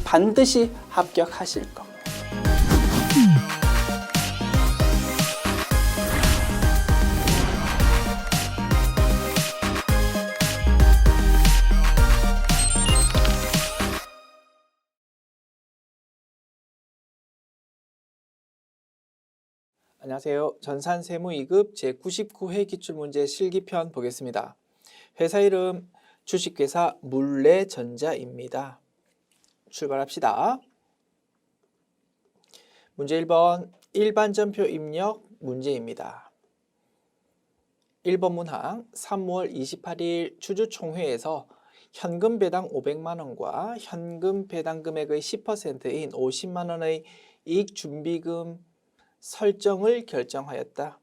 반드시 합격하실 겁니다. 안녕하세요. 전산세무 2급 제99회 기출문제 실기편 보겠습니다. 회사 이름 주식회사 물레전자입니다. 출발합시다. 문제 1번 일반전표 입력 문제입니다. 1번 문항 3월 28일 주주총회에서 현금 배당 500만원과 현금 배당 금액의 10%인 50만원의 이익준비금 설정을 결정하였다.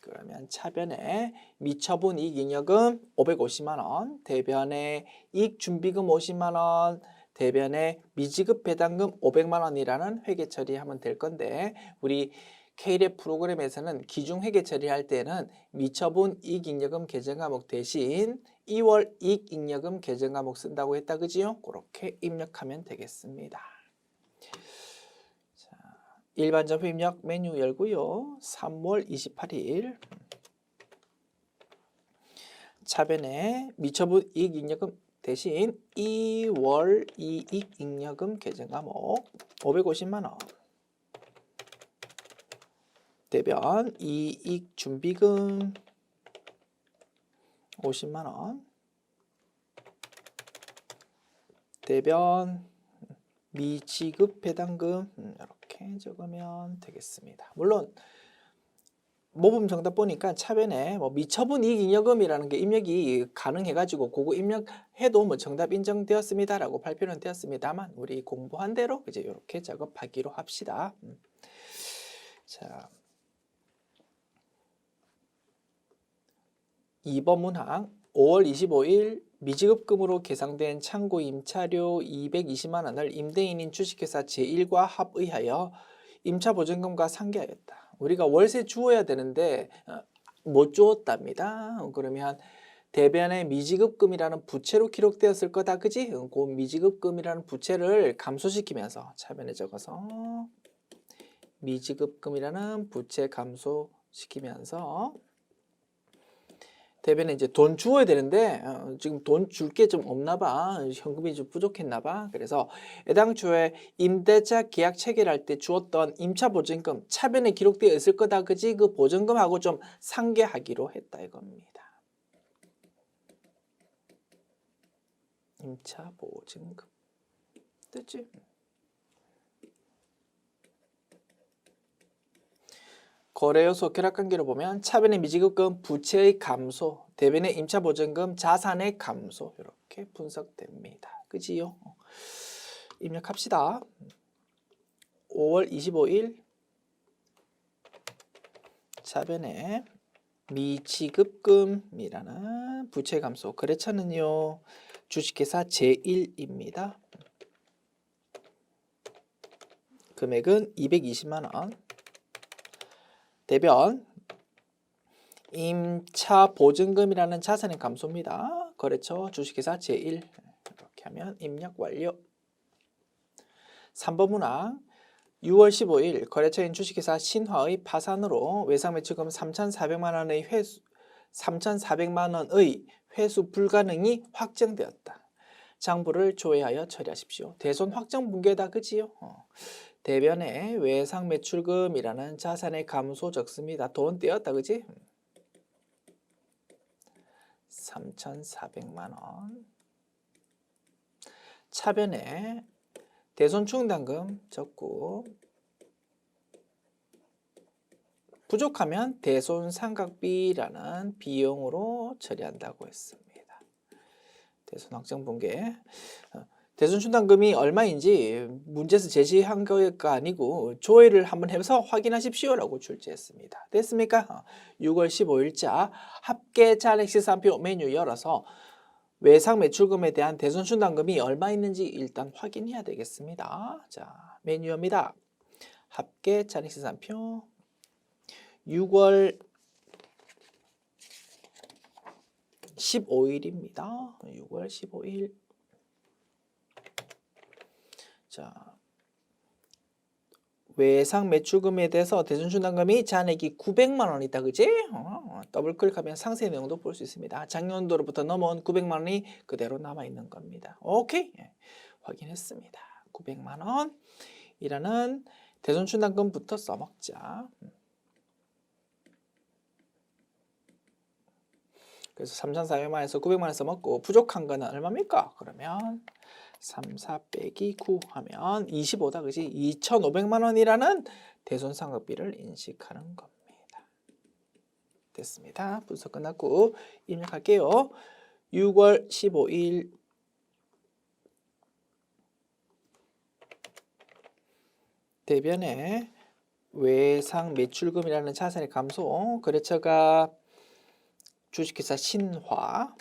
그러면 차변에 미처분 이익잉여금 550만원, 대변에 이익준비금 50만원, 대변에 미지급 배당금 500만원이라는 회계 처리하면 될 건데 우리 K랩 프로그램에서는 기중 회계 처리할 때는 미처분 이익잉여금 계정 과목 대신 2월 이익잉여금 계정 과목 쓴다고 했다. 그지요? 그렇게 입력하면 되겠습니다. 일반전표 입력 메뉴 열고요. 3월 28일 차변에 미처분 이익잉여금 대신 2월 이익잉여금 계정 과목 550만원 대변 이익준비금 50만원 대변 미지급 배당금 이렇게 적으면 되겠습니다. 물론 모범 정답 보니까 차변에 미처분 이익잉여금이라는 게 입력이 가능해가지고 그거 입력해도 정답 인정되었습니다라고 발표는 되었습니다만 우리 공부한 대로 이제 이렇게 작업하기로 합시다. 자, 2번 문항 5월 25일 미지급금으로 계상된 창고 임차료 220만원을 임대인인 주식회사 제1과 합의하여 임차보증금과 상계하였다. 우리가 월세 주어야 되는데 못 주었답니다. 그러면 대변에 미지급금이라는 부채로 기록되었을 거다. 그지? 그 미지급금이라는 부채를 감소시키면서 차변에 적어서 미지급금이라는 부채 감소시키면서 대변에 이제 돈 주어야 되는데 지금 돈 줄 게 좀 없나 봐. 현금이 좀 부족했나 봐. 그래서 애당초에 임대차 계약 체결할 때 주었던 임차보증금 차변에 기록되어 있을 거다. 그지? 그 보증금하고 좀 상계하기로 했다 이겁니다. 임차보증금 됐지? 거래요소 결합관계로 보면 차변의 미지급금 부채의 감소, 대변의 임차보증금 자산의 감소 이렇게 분석됩니다. 그지요? 입력합시다. 5월 25일 차변에 미지급금이라는 부채 감소 거래처는요 주식회사 제1입니다. 금액은 220만원 대변 임차보증금이라는 자산의 감소입니다. 거래처 주식회사 제1 이렇게 하면 입력 완료. 3번 문항 6월 15일 거래처인 주식회사 신화의 파산으로 외상매출금 3,400만원의 회수 불가능이 확정되었다. 장부를 조회하여 처리하십시오. 대손 확정 붕괴다. 그지요? 대변에 외상매출금이라는 자산의 감소 적습니다. 돈 떼었다. 그지? 3,400만원 차변에 대손충당금 적고 부족하면 대손상각비라는 비용으로 처리한다고 했습니다. 대손 확정 붕괴 대손충당금이 얼마인지 문제에서 제시한 거가 아니고 조회를 한번 해서 확인하십시오라고 출제했습니다. 됐습니까? 6월 15일자 합계 잔액시산표 메뉴 열어서 외상매출금에 대한 대손충당금이 얼마 있는지 일단 확인해야 되겠습니다. 자, 메뉴입니다. 합계 잔액시산표 6월 15일입니다. 6월 15일 자, 외상 매출금에 대해서 대손출납금이 잔액이 900만 원이다, 그지? 더블 클릭하면 상세 내용도 볼 수 있습니다. 작년도로부터 넘어온 900만 원이 그대로 남아 있는 겁니다. 오케이, 확인했습니다. 900만 원이라는 대손출납금부터 써먹자. 그래서 3,400만 원에서 900만 원 써먹고 부족한 거는 얼마입니까? 그러면 3, 4 빼기 9 하면 25다, 그지? 2,500만 원이라는 대손상각비를 인식하는 겁니다. 됐습니다. 분석 끝났고 입력할게요. 6월 15일 대변에 외상 매출금이라는 자산의 감소, 거래처가 주식회사 신화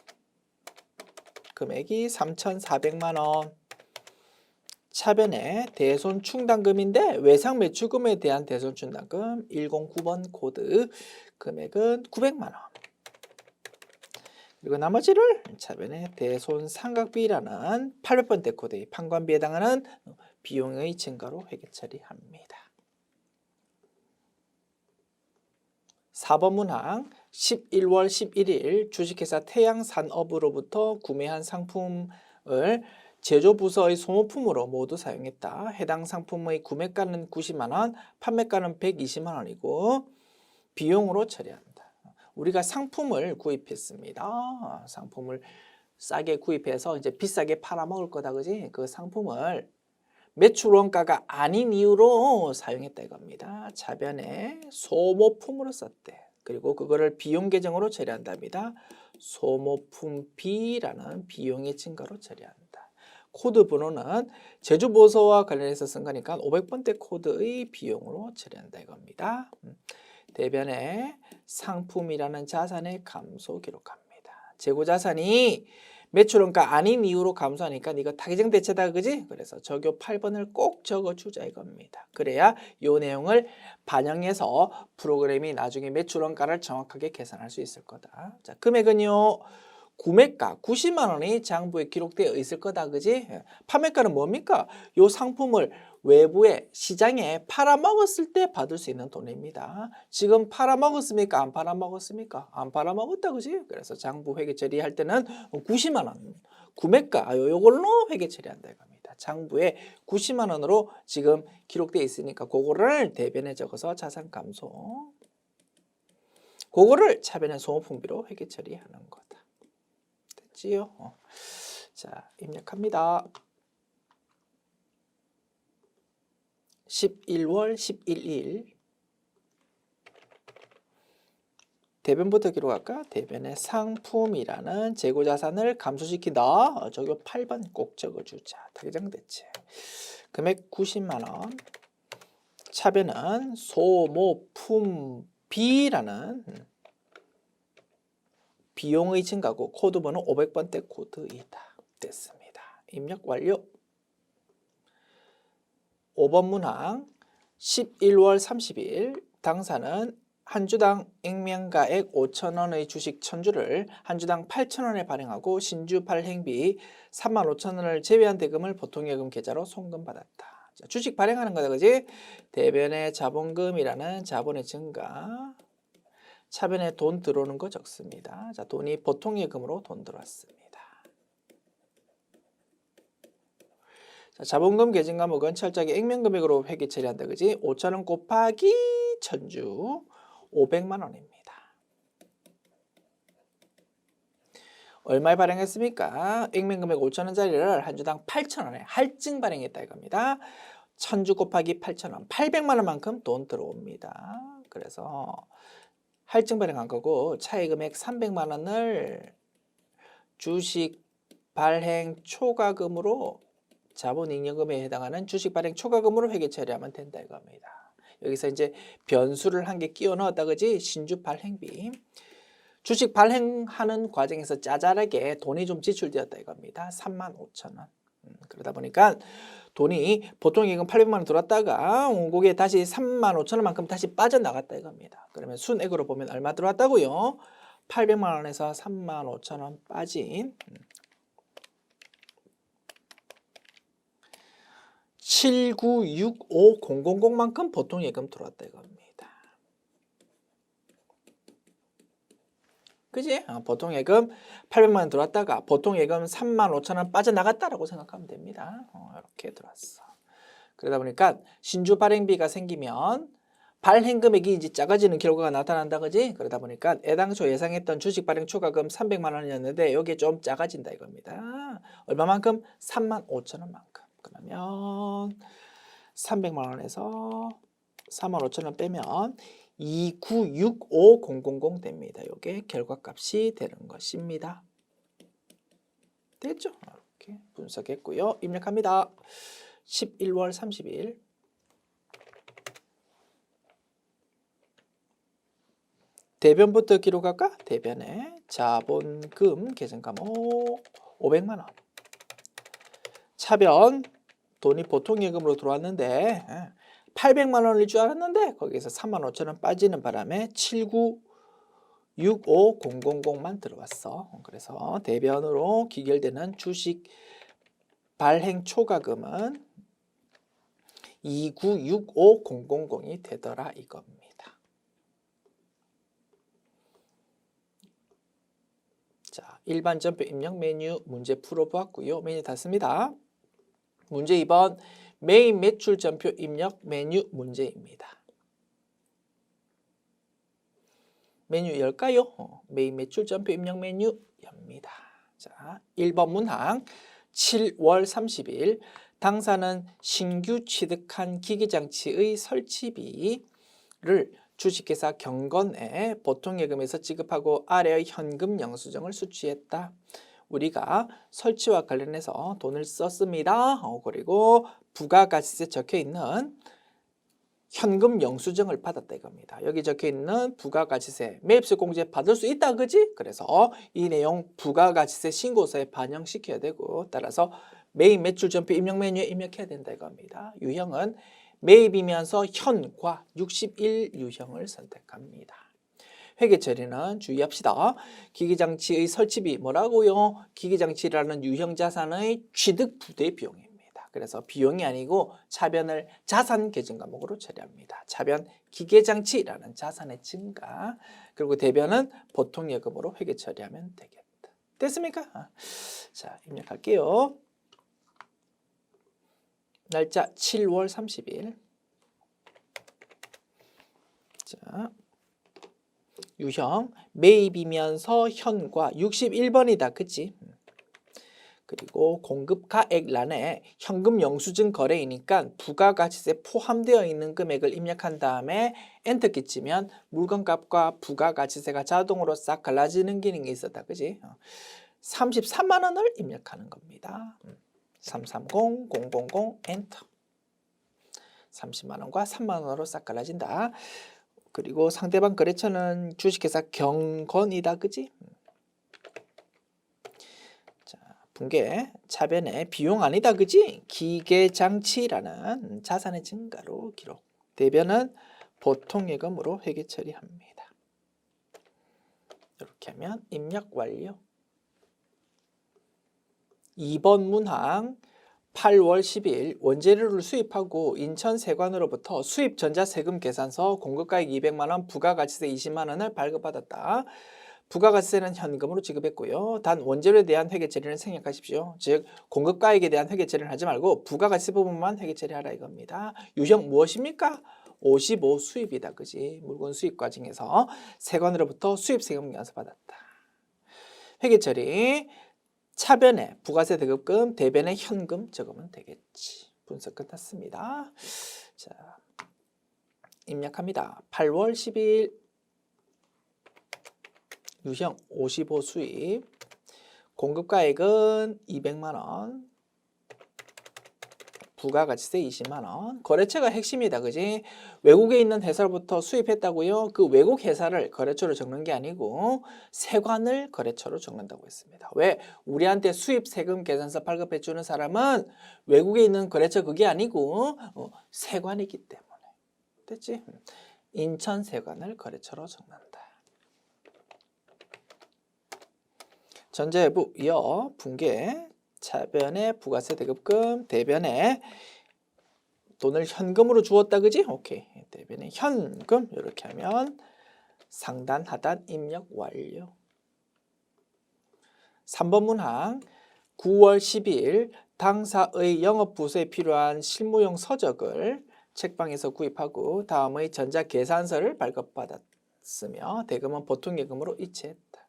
금액이 3,400만 원, 차변에 대손 충당금인데 외상 매출금에 대한 대손 충당금 109번 코드 금액은 900만 원. 그리고 나머지를 차변에 대손 상각비라는 800번대 코드의 판관비에 해당하는 비용의 증가로 회계 처리합니다. 4번 문항 11월 11일 주식회사 태양산업으로부터 구매한 상품을 제조부서의 소모품으로 모두 사용했다. 해당 상품의 구매가는 90만 원, 판매가는 120만 원이고 비용으로 처리한다. 우리가 상품을 구입했습니다. 상품을 싸게 구입해서 이제 비싸게 팔아먹을 거다, 그지? 그 상품을 매출원가가 아닌 이유로 사용했다 이겁니다. 차변에 소모품으로 썼대. 그리고 그거를 비용 계정으로 처리한답니다. 소모품 B라는 비용의 증가로 처리한다. 코드 번호는 제조보서와 관련해서 쓴 거니까 500번대 코드의 비용으로 처리한다 이겁니다. 대변에 상품이라는 자산의 감소 기록합니다. 재고자산이 매출원가 아닌 이유로 감소하니까 이거 타겟형 대체다, 그지? 그래서 적요 8번을 꼭 적어주자 이겁니다. 그래야 이 내용을 반영해서 프로그램이 나중에 매출원가를 정확하게 계산할 수 있을 거다. 자, 금액은요. 구매가 90만 원이 장부에 기록되어 있을 거다, 그지? 판매가는 뭡니까? 이 상품을 외부에 시장에 팔아먹었을 때 받을 수 있는 돈입니다. 지금 팔아먹었습니까? 안 팔아먹었습니까? 안 팔아먹었다, 그지? 그래서 장부 회계 처리할 때는 90만 원 구매가 요걸로 회계 처리한다 이겁니다. 장부에 90만 원으로 지금 기록되어 있으니까 그거를 대변에 적어서 자산 감소, 그거를 차변의 소모품비로 회계 처리하는 거다. 됐지요? 자, 입력합니다. 11월 11일 대변부터 기록할까? 대변의 상품이라는 재고자산을 감소시킨다. 저기 8번 꼭 적어주자. 타겟형 대체. 금액 90만 원. 차변은 소모품 B라는 비용의 증가고 코드 번호 500번대 코드이다. 됐습니다. 입력 완료. 5번 문항 11월 30일 당사는 한 주당 액면가액 5,000원의 주식 1,000주를 한 주당 8,000원에 발행하고 신주 발행비 35,000원을 제외한 대금을 보통예금 계좌로 송금받았다. 자, 주식 발행하는 거다, 그지? 대변의 자본금이라는 자본의 증가, 차변에 돈 들어오는 거 적습니다. 자, 돈이 보통예금으로 돈 들어왔습니다. 자, 자본금 계증 과목은 철저하게 액면금액으로 회계 처리한다, 그지? 5,000원 곱하기 1,000주 500만 원입니다. 얼마에 발행했습니까? 액면금액 5,000원짜리를 한 주당 8,000원에 할증 발행했다 이겁니다. 1,000주 곱하기 8,000원, 800만 원만큼 돈 들어옵니다. 그래서 할증 발행한 거고 차액금액 300만 원을 주식 발행 초과금으로 자본잉여금에 해당하는 주식 발행 초과금으로 회계 처리하면 된다 이겁니다. 여기서 이제 변수를 한 개 끼워 넣었다, 그지? 신주 발행비. 주식 발행하는 과정에서 짜잘하게 돈이 좀 지출되었다 이겁니다. 35,000원. 그러다 보니까 돈이 보통 예금 800만 원 들어왔다가 그게 다시 35,000원만큼 다시 빠져나갔다 이겁니다. 그러면 순액으로 보면 얼마 들어왔다고요? 800만 원에서 35,000원 빠진 7965000만큼 보통예금 들어왔다 이겁니다. 그지? 보통예금 800만 원 들어왔다가 보통예금 35,000원 빠져나갔다라고 생각하면 됩니다. 이렇게 들어왔어. 그러다 보니까 신주 발행비가 생기면 발행 금액이 이제 작아지는 결과가 나타난다, 그지? 그러다 보니까 애당초 예상했던 주식 발행 초과금 300만 원이었는데 여기에 좀 작아진다 이겁니다. 얼마만큼? 35,000원만큼. 그러면 300만 원에서 45,000원 빼면 2965000 됩니다. 이게 결과값이 되는 것입니다. 됐죠? 이렇게 분석했고요. 입력합니다. 11월 30일. 대변부터 기록할까? 대변에 자본금 계산 과목 500만 원. 차변 돈이 보통예금으로 들어왔는데 800만 원일 줄 알았는데 거기에서 35,000원 빠지는 바람에 7965000만 들어왔어. 그래서 대변으로 기결되는 주식 발행 초과금은 2965000이 되더라 이겁니다. 자, 일반 전표 입력 메뉴 문제 풀어보았고요. 메뉴 닫습니다. 문제 2번 메인 매출 전표 입력 메뉴 문제입니다. 메뉴 열까요? 메인 매출 전표 입력 메뉴 엽니다. 자, 1번 문항 7월 30일 당사는 신규 취득한 기기장치의 설치비를 주식회사 경건에 보통예금에서 지급하고 아래의 현금 영수증을 수취했다. 우리가 설치와 관련해서 돈을 썼습니다. 그리고 부가가치세에 적혀있는 현금 영수증을 받았다 이겁니다. 여기 적혀있는 부가가치세 매입세 공제 받을 수 있다 그지? 그래서 이 내용 부가가치세 신고서에 반영시켜야 되고 따라서 매입 매출 전표 입력 메뉴에 입력해야 된다 이겁니다. 유형은 매입이면서 현과 61 유형을 선택합니다. 회계 처리는 주의합시다. 기기장치의 설치비 뭐라고요? 기기장치라는 유형 자산의 취득 부대 비용입니다. 그래서 비용이 아니고 차변을 자산 계정 과목으로 처리합니다. 차변 기계장치라는 자산의 증가 그리고 대변은 보통예금으로 회계 처리하면 되겠다. 됐습니까? 자, 입력할게요. 날짜 7월 30일. 자, 유형 매입이면서 현과 61번이다. 그치? 그리고 공급가액란에 현금 영수증 거래이니까 부가가치세 포함되어 있는 금액을 입력한 다음에 엔터 끼치면 물건값과 부가가치세가 자동으로 싹 갈라지는 기능이 있었다. 그치? 33만 원을 입력하는 겁니다. 330000 엔터. 30만 원과 3만 원으로 싹 갈라진다. 그리고 상대방 거래처는 주식회사 경건이다. 그치? 자, 분계 차변에 비용 아니다. 그치? 기계장치라는 자산의 증가로 기록. 대변은 보통예금으로 회계 처리합니다. 이렇게 하면 입력 완료. 2번 문항 8월 10일 원재료를 수입하고 인천 세관으로부터 수입 전자세금 계산서 공급가액 200만 원, 부가가치세 20만 원을 발급받았다. 부가가치세는 현금으로 지급했고요. 단 원재료에 대한 회계 처리는 생략하십시오. 즉 공급가액에 대한 회계 처리는 하지 말고 부가가치세 부분만 회계 처리하라 이겁니다. 유형 무엇입니까? 55 수입이다. 그지? 물건 수입 과정에서 세관으로부터 수입세금 연수받았다. 회계 처리. 차변에 부가세 대급금, 대변에 현금 적으면 되겠지. 분석 끝났습니다. 자, 입력합니다. 8월 10일 유형 55 수입 공급가액은 200만 원 부가가치세 20만 원 거래처가 핵심이다. 그지? 외국에 있는 회사로부터 수입했다고요? 그 외국 회사를 거래처로 적는 게 아니고 세관을 거래처로 적는다고 했습니다. 왜? 우리한테 수입 세금 계산서 발급해 주는 사람은 외국에 있는 거래처 그게 아니고 세관이기 때문에. 됐지? 인천 세관을 거래처로 적는다. 전자외부 이어 분계 차변에 부가세 대급금, 대변에 돈을 현금으로 주었다, 그지? 오케이. 대변에 현금 이렇게 하면 상단 하단 입력 완료. 3번 문항 9월 12일 당사의 영업부서에 필요한 실무용 서적을 책방에서 구입하고 다음의 전자계산서를 발급받았으며 대금은 보통예금으로 이체했다.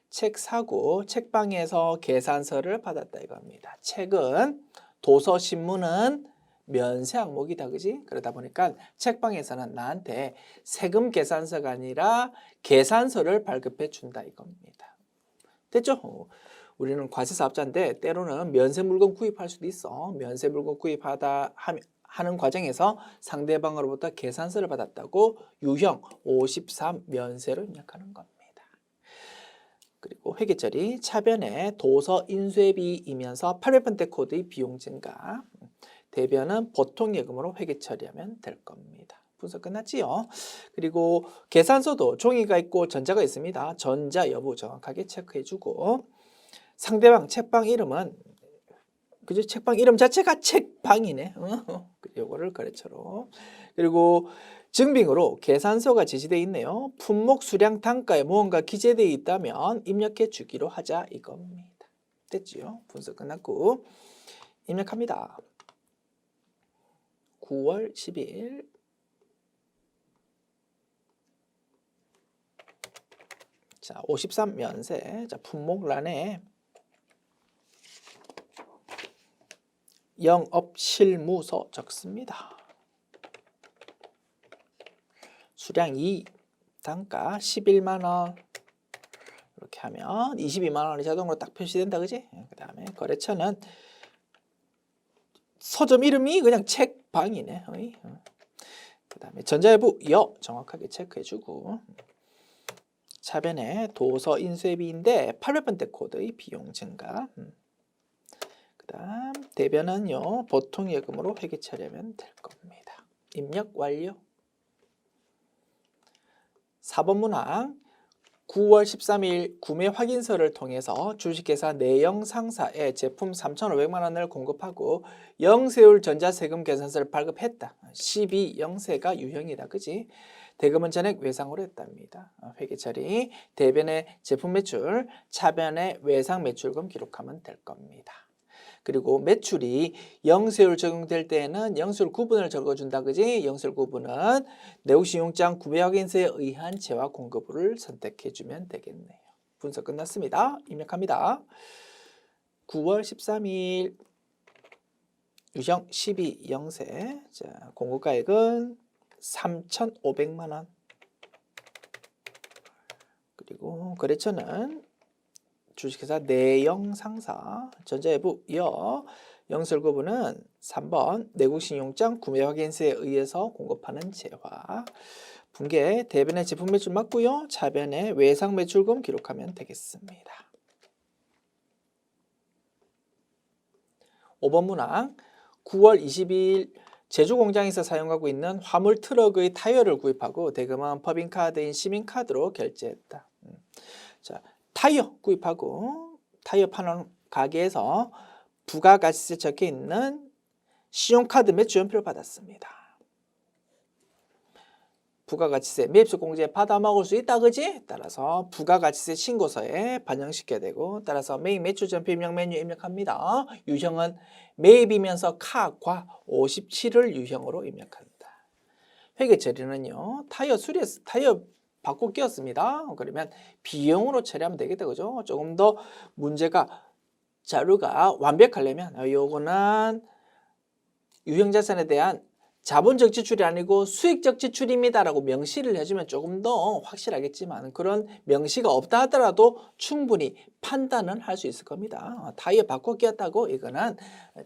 책 사고 책방에서 계산서를 받았다 이겁니다. 책은 도서신문은 면세 항목이다, 그지? 그러다 보니까 책방에서는 나한테 세금 계산서가 아니라 계산서를 발급해 준다 이겁니다. 됐죠? 우리는 과세사업자인데 때로는 면세 물건 구입할 수도 있어. 면세 물건 구입하다 하는 과정에서 상대방으로부터 계산서를 받았다고 유형 53 면세로 입력하는 겁니다. 그리고 회계처리 차변에 도서 인쇄비이면서 800번대 코드의 비용 증가. 대변은 보통예금으로 회계처리하면 될 겁니다. 분석 끝났지요? 그리고 계산서도 종이가 있고 전자가 있습니다. 전자 여부 정확하게 체크해주고 상대방 책방 이름은 그죠? 책방 이름 자체가 책방이네. 요거를 거래처로. 그리고 증빙으로 계산서가 제시되어 있네요. 품목 수량 단가에 무언가 기재되어 있다면 입력해 주기로 하자 이겁니다. 됐지요? 분석 끝났고 입력합니다. 9월 10일 자, 53 면세. 자, 품목란에 영업실무서 적습니다. 수량 2, 단가 11만 원. 이렇게 하면 22만 원이 자동으로 딱 표시된다, 그지? 그 다음에 거래처는 서점 이름이 그냥 책방이네. 그 다음에 전자여부 여 정확하게 체크해주고 차변에 도서 인쇄비인데 800번대 코드의 비용 증가. 그 다음 대변은요 보통예금으로 회계 처리하면 될 겁니다. 입력 완료. 4번 문항 9월 13일 구매 확인서를 통해서 주식회사 내영상사에 제품 3,500만 원을 공급하고 영세율 전자세금 계산서를 발급했다. 12영세가 유형이다. 그지? 대금은 전액 외상으로 했답니다. 회계처리, 대변의 제품 매출, 차변의 외상 매출금 기록하면 될 겁니다. 그리고 매출이 영세율 적용될 때에는 영세율 구분을 적어준다. 그지? 영세율 구분은 내국신용장 구매 확인서에 의한 재화 공급을 선택해주면 되겠네요. 분석 끝났습니다. 입력합니다. 9월 13일 유형 12영세. 자, 공급가액은 3,500만 원. 그리고 거래처는 주식회사 내영상사 전자여부 여 영세율 구분은 3번 내국신용장 구매 확인서에 의해서 공급하는 재화. 분계 대변의 제품 매출 맞고요. 차변의 외상 매출금 기록하면 되겠습니다. 5번 문항 9월 22일 제주 공장에서 사용하고 있는 화물 트럭의 타이어를 구입하고 대금은 법인카드인 시민카드로 결제했다. 자, 타이어 구입하고 타이어 파는 가게에서 부가가치세 적혀 있는 신용카드 매출연표를 받았습니다. 부가가치세 매입수 공제 받아 먹을 수 있다, 그지? 따라서 부가가치세 신고서에 반영시켜야 되고 따라서 매입 매출전표 입력 메뉴 입력합니다. 유형은 매입이면서 카과 57을 유형으로 입력한다. 회계처리는요 타이어 수리해서 타이어 바꿔 끼웠습니다. 그러면 비용으로 처리하면 되겠다, 그죠? 조금 더 문제가 자료가 완벽하려면 요거는 유형자산에 대한 자본적 지출이 아니고 수익적 지출입니다 라고 명시를 해주면 조금 더 확실하겠지만 그런 명시가 없다 하더라도 충분히 판단은 할 수 있을 겁니다. 타이어 바꿔 끼웠다고 이거는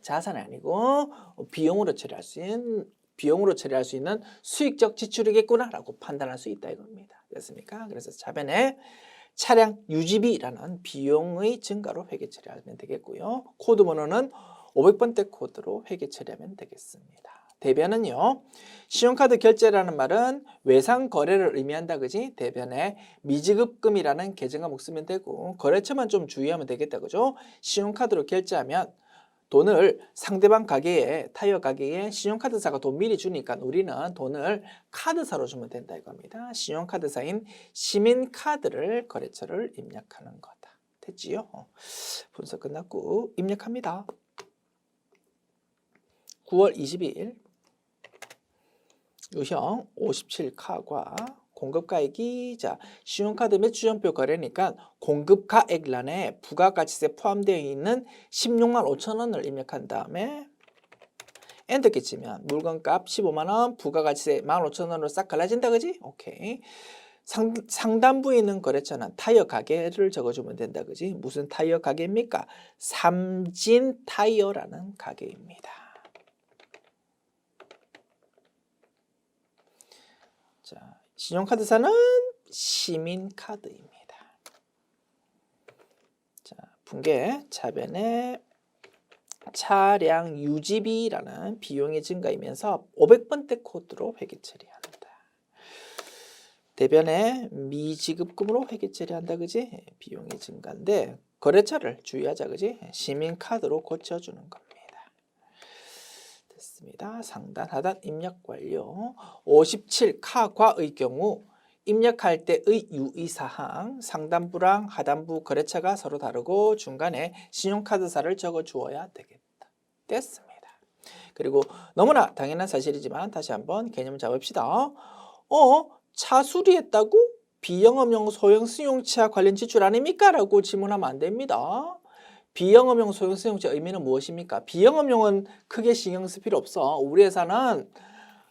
자산이 아니고 비용으로 처리할 수 있는 수익적 지출이겠구나 라고 판단할 수 있다 이겁니다. 됐습니까? 그래서 차변에 차량 유지비라는 비용의 증가로 회계 처리하면 되겠고요. 코드 번호는 500번대 코드로 회계 처리하면 되겠습니다. 대변은요. 신용카드 결제라는 말은 외상 거래를 의미한다. 그지? 대변에 미지급금이라는 계정과목 쓰면 되고 거래처만 좀 주의하면 되겠다. 그죠? 신용카드로 결제하면 돈을 상대방 가게에 타이어 가게에 신용카드사가 돈 미리 주니까 우리는 돈을 카드사로 주면 된다 이겁니다. 신용카드사인 시민카드를 거래처를 입력하는 거다. 됐지요? 분석 끝났고 입력합니다. 9월 20일 유형 57카과 공급가액이 자 신용카드 매출연표 거래니까 공급가액란에 부가가치세 포함되어 있는 16만 5천 원을 입력한 다음에 엔터키 치면 물건값 15만 원, 부가가치세 15,000원으로 싹 갈라진다 그지? 오케이. 상단부에 있는 거래처는 타이어 가게를 적어주면 된다 그지? 무슨 타이어 가게입니까? 삼진 타이어라는 가게입니다. 자, 신용카드사는 시민카드입니다. 자, 분계 차변에 차량 유지비라는 비용이 증가이면서 500번대 코드로 회계 처리한다. 대변에 미지급금으로 회계 처리한다 그지? 비용이 증가인데 거래처를 주의하자 그지? 시민카드로 고쳐주는 겁니다. 됐습니다. 상단 하단 입력 완료. 57카과의 경우 입력할 때의 유의사항 상단부랑 하단부 거래처가 서로 다르고 중간에 신용카드사를 적어 주어야 되겠다. 됐습니다. 그리고 너무나 당연한 사실이지만 다시 한번 개념 잡읍시다. 차 수리했다고? 비영업용 소형 승용차 관련 지출 아닙니까? 라고 질문하면 안 됩니다. 비영업용 소형 승용차 의미는 무엇입니까? 비영업용은 크게 신경 쓸 필요 없어. 우리 회사는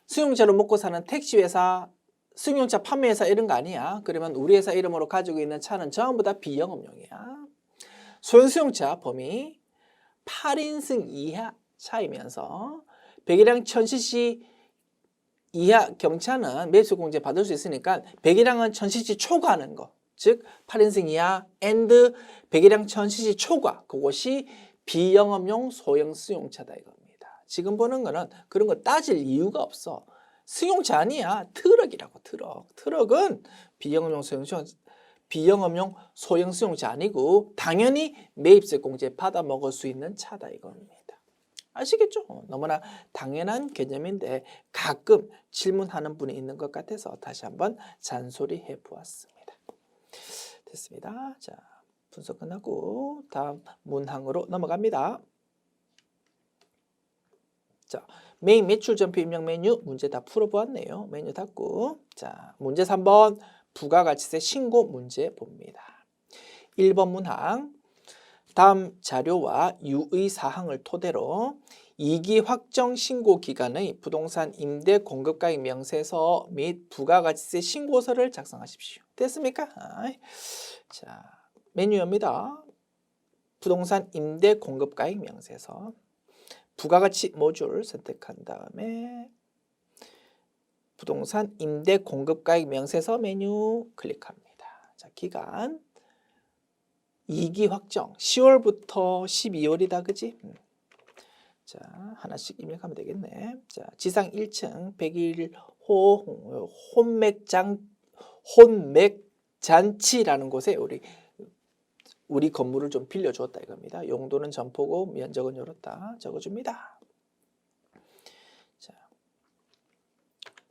승용차로 먹고 사는 택시회사, 승용차 판매회사 이런 거 아니야. 그러면 우리 회사 이름으로 가지고 있는 차는 전부 다 비영업용이야. 소형 승용차 범위 8인승 이하 차이면서 배기량 1000cc 이하 경차는 매수공제 받을 수 있으니까 배기량은 1000cc 초과하는 거. 즉 8인승 이하 앤드 배기량 1000cc 초과 그것이 비영업용 소형 승용차다 이겁니다. 지금 보는 거는 그런 거 따질 이유가 없어. 승용차 아니야. 트럭이라고 트럭. 트럭은 비영업용 소형 승용차 아니고 당연히 매입세 공제 받아 먹을 수 있는 차다 이겁니다. 아시겠죠? 너무나 당연한 개념인데 가끔 질문하는 분이 있는 것 같아서 다시 한번 잔소리해 보았습니다. 됐습니다. 자, 분석 끝나고 다음 문항으로 넘어갑니다. 자, 메인 매출 전표 입력 메뉴 문제 다 풀어보았네요. 메뉴 닫고 자, 문제 3번 부가가치세 신고 문제 봅니다. 1번 문항 다음 자료와 유의사항을 토대로 2기 확정 신고 기간의 부동산 임대 공급가액 명세서 및 부가가치세 신고서를 작성하십시오. 됐습니까? 자, 메뉴입니다. 부동산 임대 공급가액 명세서 부가가치 모듈 선택한 다음에 부동산 임대 공급가액 명세서 메뉴 클릭합니다. 자, 기간 2기 확정 10월부터 12월이다 그지? 자, 하나씩 입력하면 되겠네. 자, 지상 1층 101호 혼맥잔치라는 곳에 우리 건물을 좀 빌려주었다 이겁니다. 용도는 점포고 면적은 이렇다 적어줍니다. 자,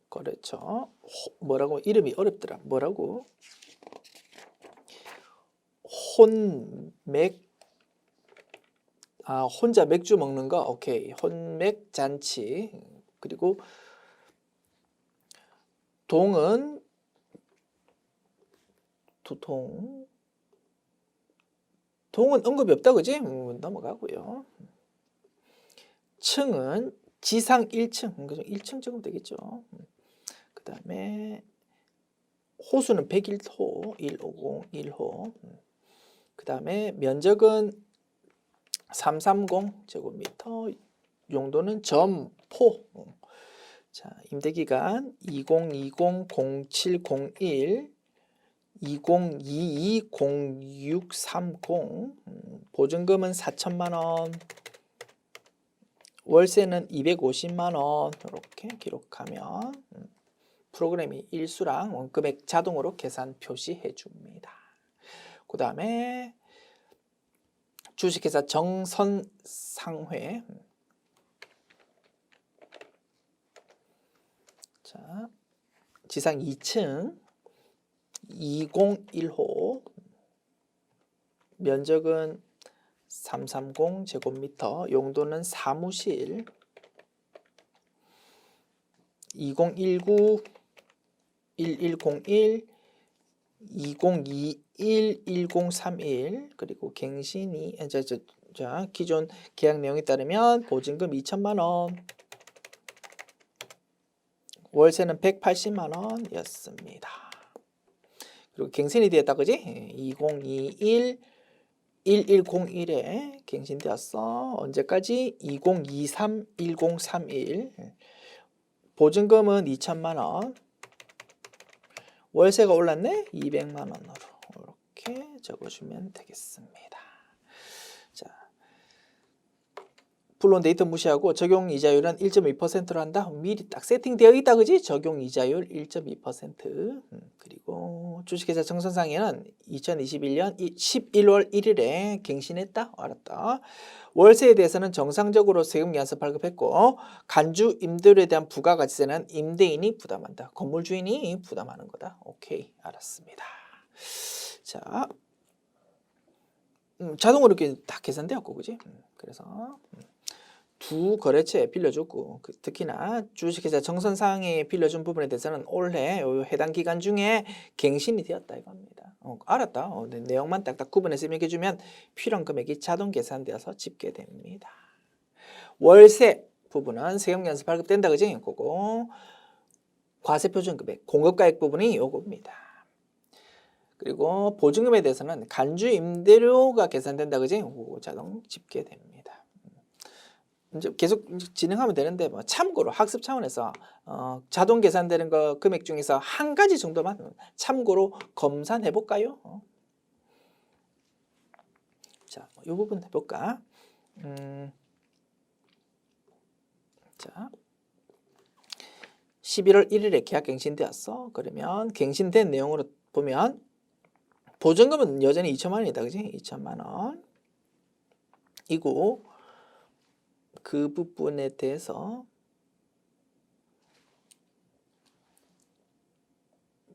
거래처 뭐라고 이름이 어렵더라. 뭐라고? 혼자 맥주 먹는 거 오케이. 혼맥잔치. 그리고 동은 동은 언급이 없다 그지? 넘어가고요. 층은 지상 1층. 1층 적으면 되겠죠. 그 다음에 호수는 101호 150 1호. 그 다음에 면적은 330 제곱미터, 용도는 점포. 자, 임대기간 2020-0701, 2022-0630, 보증금은 4천만 원, 월세는 250만 원 이렇게 기록하면 프로그램이 일수랑 원금액 자동으로 계산 표시해 줍니다. 그 다음에 주식회사 정선상회. 자, 지상 2층 201호. 면적은 330 제곱미터. 용도는 사무실. 2019 1101 2021 1031 그리고 갱신이 자, 기존 계약 내용에 따르면 보증금 2천만 원, 월세는 180만 원이었습니다. 그리고 갱신이 되었다 그지? 2021 1101에 갱신되었어. 언제까지? 2023 1031. 보증금은 2천만 원. 월세가 올랐네? 200만 원으로 이렇게 적어주면 되겠습니다. 자, 불론 데이터 무시하고 적용 이자율은 1.2%로 한다. 미리 딱 세팅되어 있다 그지? 적용 이자율 1.2%. 그리고 주식회사 정선상에는 2021년 11월 1일에 갱신했다. 알았다. 월세에 대해서는 정상적으로 세금 연서 발급했고 간주 임대료에 대한 부가가치세는 임대인이 부담한다. 건물 주인이 부담하는 거다. 오케이, 알았습니다. 자, 자동으로 이렇게 다 계산되었고, 그지? 그래서 두 거래처에 빌려줬고 특히나 주식회사 정선상에 빌려준 부분에 대해서는 올해 해당 기간 중에 갱신이 되었다 이겁니다. 알았다. 내용만 딱딱 구분해서 입력해주면 필요한 금액이 자동 계산되어서 집계됩니다. 월세 부분은 세금 연서 발급된다 그지? 그거 과세표준 금액 공급가액 부분이 요겁니다. 그리고 보증금에 대해서는 간주 임대료가 계산된다 그지? 그거 자동 집계됩니다. 이제 계속 진행하면 되는데 뭐 참고로 학습 차원에서 자동 계산되는 거 금액 중에서 한 가지 정도만 참고로 검사해 볼까요? 자, 이 부분 해볼까? 자, 11월 1일에 계약 갱신되었어. 그러면 갱신된 내용으로 보면 보증금은 여전히 2천만 원이다, 그지? 2천만 원. 이고 그 부분에 대해서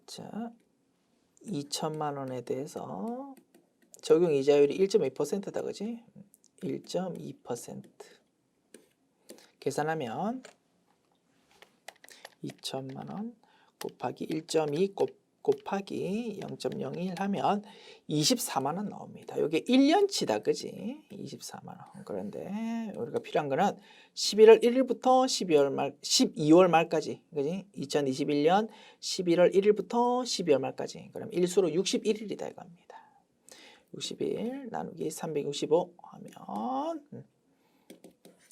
자 2천만 원에 대해서 적용 이자율이 1.2%다 그지? 1.2% 계산하면 2천만 원 곱하기 1.2 곱하기 0.01 하면 24만 원 나옵니다. 이게 1년치다 그지? 24만 원. 그런데 우리가 필요한 거는 11월 1일부터 12월 말까지 그지? 2021년 11월 1일부터 12월 말까지. 그럼 일수로 61일이다 이겁니다. 60일 나누기 365 하면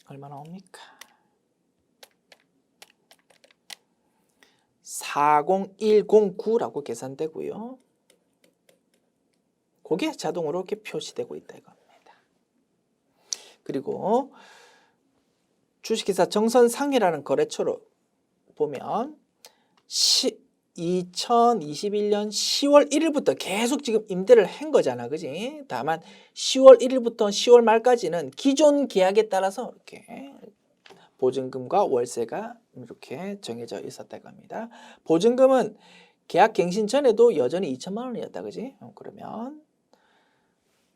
얼마 나옵니까? 40109라고 계산되고요. 그게 자동으로 이렇게 표시되고 있다 이겁니다. 그리고 주식회사 정선상이라는 거래처로 보면 2021년 10월 1일부터 계속 지금 임대를 한 거잖아, 그지? 다만 10월 1일부터 10월 말까지는 기존 계약에 따라서 이렇게 보증금과 월세가 이렇게 정해져 있었다고 합니다. 보증금은 계약 갱신 전에도 여전히 2천만 원이었다, 그지? 그러면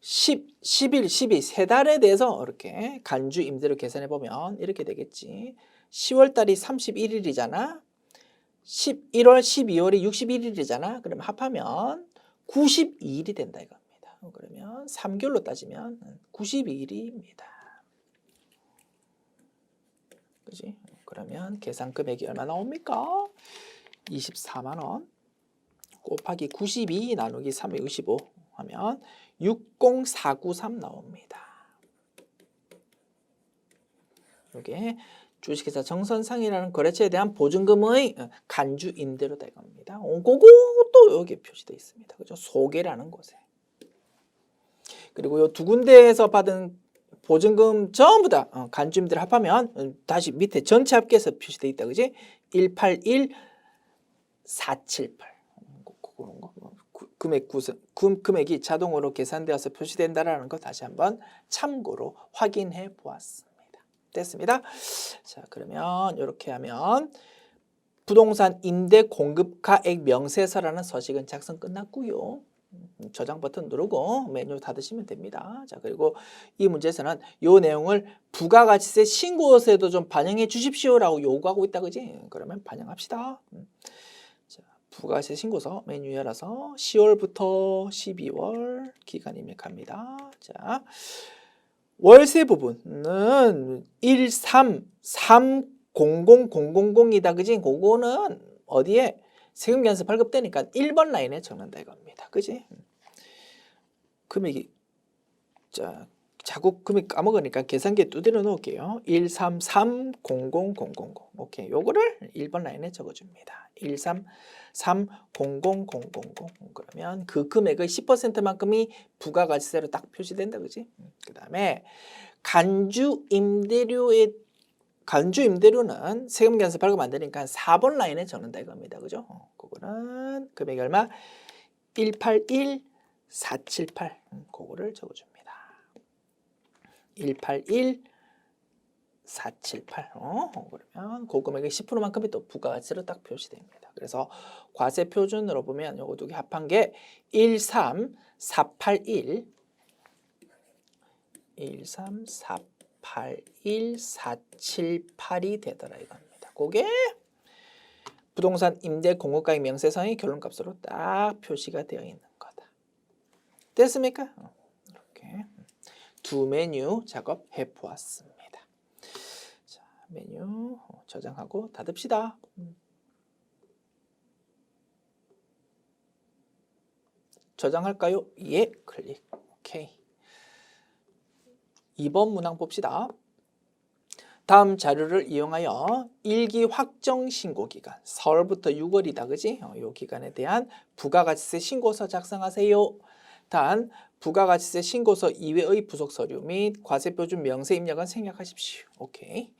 11, 12 세 달에 대해서 이렇게 간주 임대료 계산해 보면 이렇게 되겠지. 10월 달이 31일이잖아. 11월, 12월이 61일이잖아. 그럼 합하면 92일이 된다 이겁니다. 그러면 3개월로 따지면 92일입니다. 그지? 그러면 계산 금액이 얼마 나옵니까? 24만 원 곱하기 92 나누기 365 하면 60493 나옵니다. 이게 주식회사 정선상이라는 거래처에 대한 보증금의 간주 임대료다 이겁니다. 그것도 여기 표시되어 있습니다. 그죠? 소개라는 곳에. 그리고 이 두 군데에서 받은 보증금 전부 다 간주 임대료 합하면 다시 밑에 전체 합계해서 표시되어 있다. 그지? 181478. 그런 거 금액이 자동으로 계산되어서 표시된다라는 거 다시 한번 참고로 확인해 보았습니다. 됐습니다. 자, 그러면 이렇게 하면 부동산 임대 공급가액 명세서라는 서식은 작성 끝났고요. 저장 버튼 누르고 메뉴 닫으시면 됩니다. 자, 그리고 이 문제에서는 이 내용을 부가가치세 신고서에도 좀 반영해 주십시오라고 요구하고 있다, 그지? 그러면 반영합시다. 자, 부가가치세 신고서 메뉴 열어서 10월부터 12월 기간 입력합니다. 자, 월세 부분은 1330000이다, 그지? 그거는 어디에? 세금계산서 발급되니까 1번 라인에 적는다 이겁니다. 그지? 금액이, 자, 자꾸 금액 까먹으니까 계산기에 두드려 놓을게요. 1330000. 오케이. 요거를 1번 라인에 적어줍니다. 1330000. 그러면 그 금액의 10%만큼이 부가가치세로 딱 표시된다, 그지? 그 다음에 간주 임대료는 세금계산서 발급 안 되니까 4번 라인에 적는다 이겁니다. 그죠? 그거는 금액이 얼마? 181478. 그거를 적어줍니다. 181478. 그러면 그 금액의 10%만큼이 또 부가가치로 딱 표시됩니다. 그래서 과세 표준으로 보면 요거 두 개 합한 게 13481. 13481,478이 되더라 이겁니다. 그게 부동산 임대 공급가액 명세서의 결론값으로 딱 표시가 되어 있는 거다. 됐습니까? 이렇게 두 메뉴 작업해 보았습니다. 자, 메뉴 저장하고 닫읍시다. 저장할까요? 예, 클릭. 오케이. 2번 문항 봅시다. 다음 자료를 이용하여 1기 확정 신고 기간 4월부터 6월이다, 그지? 이 기간에 대한 부가가치세 신고서 작성하세요. 단 부가가치세 신고서 이외의 부속 서류 및 과세표준 명세 입력은 생략하십시오. 오케이.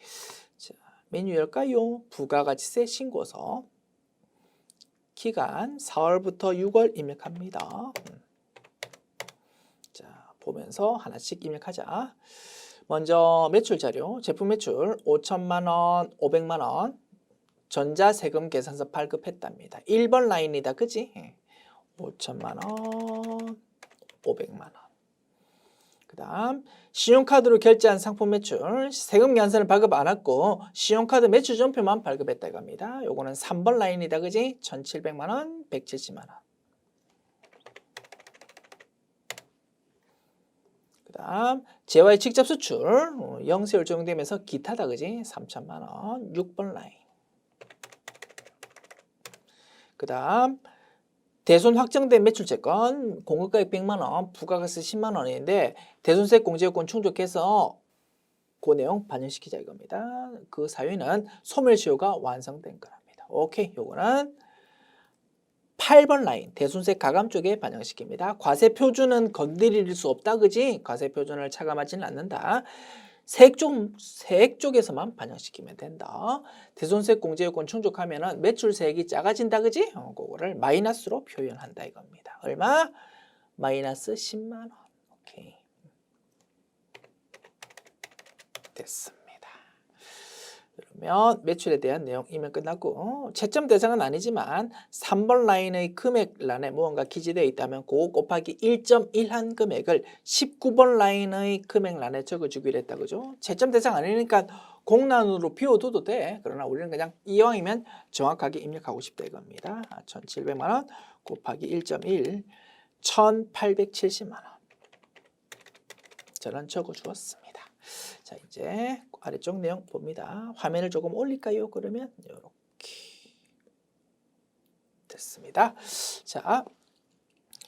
자, 메뉴 열까요? 부가가치세 신고서 기간 4월부터 6월 입력합니다. 자, 보면서 하나씩 입력하자. 먼저 매출 자료, 제품 매출 5천만 원, 500만 원, 전자세금 계산서 발급했답니다. 1번 라인이다, 그지? 5천만 원, 500만 원. 그 다음 신용카드로 결제한 상품 매출, 세금 계산서를 발급 안 했고 신용카드 매출 전표만 발급했다 이겁니다. 요거는 3번 라인이다, 그지? 1,700만 원, 170만 원. 그 다음 재화의 직접 수출, 영세율 적용되면서 기타다, 그지? 3천만 원, 6번 라인. 그 다음 대손 확정된 매출채권, 공급가액 100만 원, 부가가세 10만 원인데 대손세 공제요건 충족해서 그 내용 반영시키자 이겁니다. 그 사유는 소멸시효가 완성된 거랍니다. 오케이, 요거는 8번 라인 대손세 가감 쪽에 반영시킵니다. 과세 표준은 건드릴 수 없다, 그지? 과세 표준을 차감하지는 않는다. 세액 쪽에서만 반영시키면 된다. 대손세 공제요건 충족하면은 매출세액이 작아진다, 그지? 그거를 마이너스로 표현한다 이겁니다. 얼마? 마이너스 10만 원. 오케이. 됐습니다. 그러면 매출에 대한 내용 이면 끝났고, 채점 대상은 아니지만 3번 라인의 금액란에 무언가 기재되어 있다면 그 곱하기 1.1한 금액을 19번 라인의 금액란에 적어주기로 했다, 그죠? 채점 대상 아니니까 공란으로 비워둬도 돼. 그러나 우리는 그냥 이왕이면 정확하게 입력하고 싶다 이겁니다. 1,700만 원 곱하기 1.1, 1,870만 원. 저는 적어주었습니다. 자, 이제 아래쪽 내용 봅니다. 화면을 조금 올릴까요? 그러면 이렇게 됐습니다. 자,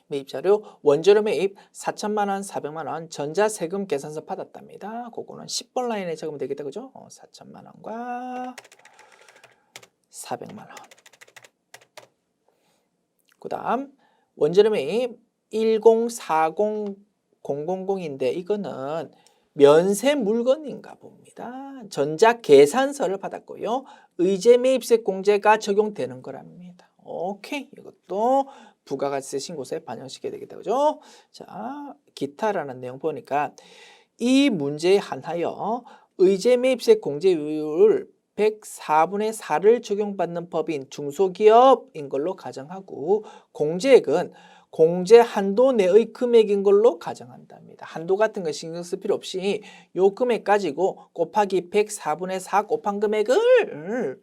매입 자료, 원재료 매입 4천만 원, 400만 원, 전자세금 계산서 받았답니다. 그거는 10번 라인에 적으면 되겠다, 그죠? 4천만 원과 400만 원. 그 다음 원재료 매입 1040000인데 이거는 면세 물건인가 봅니다. 전자계산서를 받았고요. 의제매입세 공제가 적용되는 거랍니다. 오케이, 이것도 부가가치세 신고서에 반영시켜야 되겠다. 그죠? 자, 기타라는 내용 보니까 이 문제에 한하여 의제 매입세 공제율 104분의 4를 적용받는 법인 중소기업인 걸로 가정하고 공제액은 공제 한도 내의 금액인 걸로 가정한답니다. 한도 같은 거 신경 쓸 필요 없이 요 금액 가지고 곱하기 104분의 4 곱한 금액을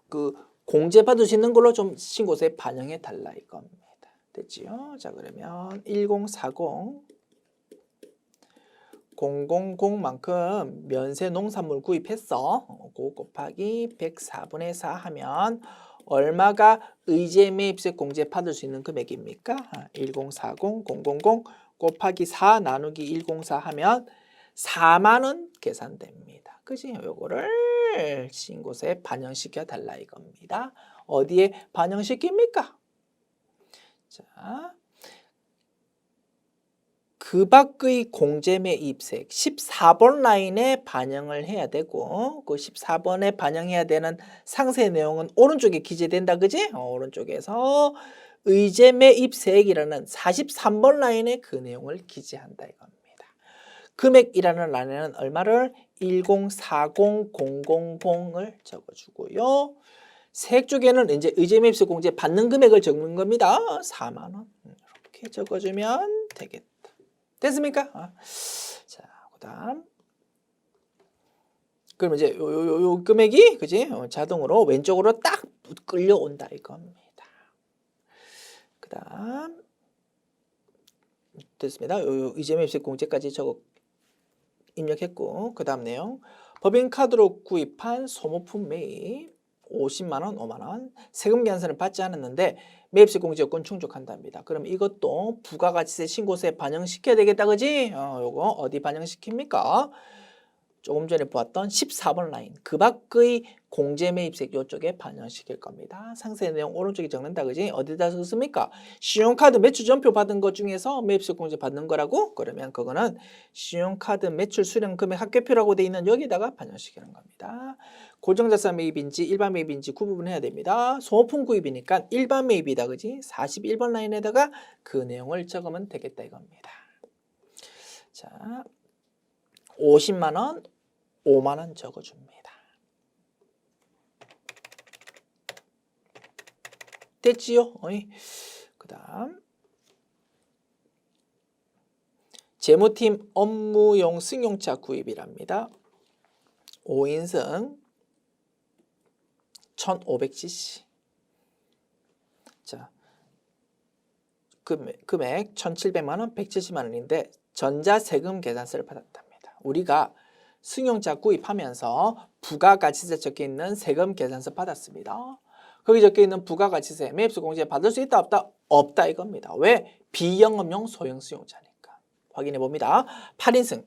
그 공제 받을 수 있는 걸로 좀 신고서에 반영해 달라 이겁니다. 됐지요? 자, 그러면 1040 000만큼 면세 농산물 구입했어. 그 곱하기 104분의 4 하면 얼마가 의제 매입세 공제 받을 수 있는 금액입니까? 1040 000 곱하기 4 나누기 104 하면 4만 원 계산됩니다. 그지? 요거를 신고서에 반영시켜 달라 이겁니다. 어디에 반영시킵니까? 자, 그 밖의 공제매입세 14번 라인에 반영을 해야 되고 그 14번에 반영해야 되는 상세 내용은 오른쪽에 기재된다. 그지? 오른쪽에서 의제매입세액이라는 43번 라인에 그 내용을 기재한다 이겁니다. 금액이라는 라인에는 얼마를 1040000을 적어주고요. 세액 쪽에는 이제 의제매입세 공제 받는 금액을 적는 겁니다. 4만 원 이렇게 적어주면 되겠다. 됐습니까? 자, 그다음 그럼 이제 요 금액이 그지? 자동으로 왼쪽으로 딱 끌려온다 이겁니다. 그다음 됐습니다. 요 의제매입세 공제까지 적어 입력했고 그다음 내용 법인카드로 구입한 소모품 매입 50만 원, 5만 원 세금 계산서는 받지 않았는데 매입세 공제 요건 충족한답니다. 그럼 이것도 부가가치세 신고서에 반영시켜야 되겠다. 그지? 요거 어디 반영시킵니까? 조금 전에 보았던 14번 라인 그 밖의 공제 매입세 요쪽에 반영시킬 겁니다. 상세 내용 오른쪽에 적는다. 그지? 어디다 썼습니까? 신용카드 매출 전표 받은 것 중에서 매입세 공제 받는 거라고? 그러면 그거는 신용카드 매출 수령 금액 합계표라고 돼 있는 여기다가 반영시키는 겁니다. 고정자산 매입인지 일반 매입인지 구분해야 됩니다. 소모품 구입이니까 일반 매입이다. 그지? 41번 라인에다가 그 내용을 적으면 되겠다 이겁니다. 자, 50만 원, 5만 원 적어줍니다. 됐지요? 그 다음 재무팀 업무용 승용차 구입이랍니다. 5인승 1500cc. 자, 금액 1700만 원, 170만 원인데 전자세금 계산서를 받았답니다. 우리가 승용차 구입하면서 부가가치세 적혀있는 세금 계산서 받았습니다. 거기 적혀있는 부가가치세 매입세 공제 받을 수 있다 없다? 없다 이겁니다. 왜? 비영업용 소형 승용차니까. 확인해 봅니다. 5인승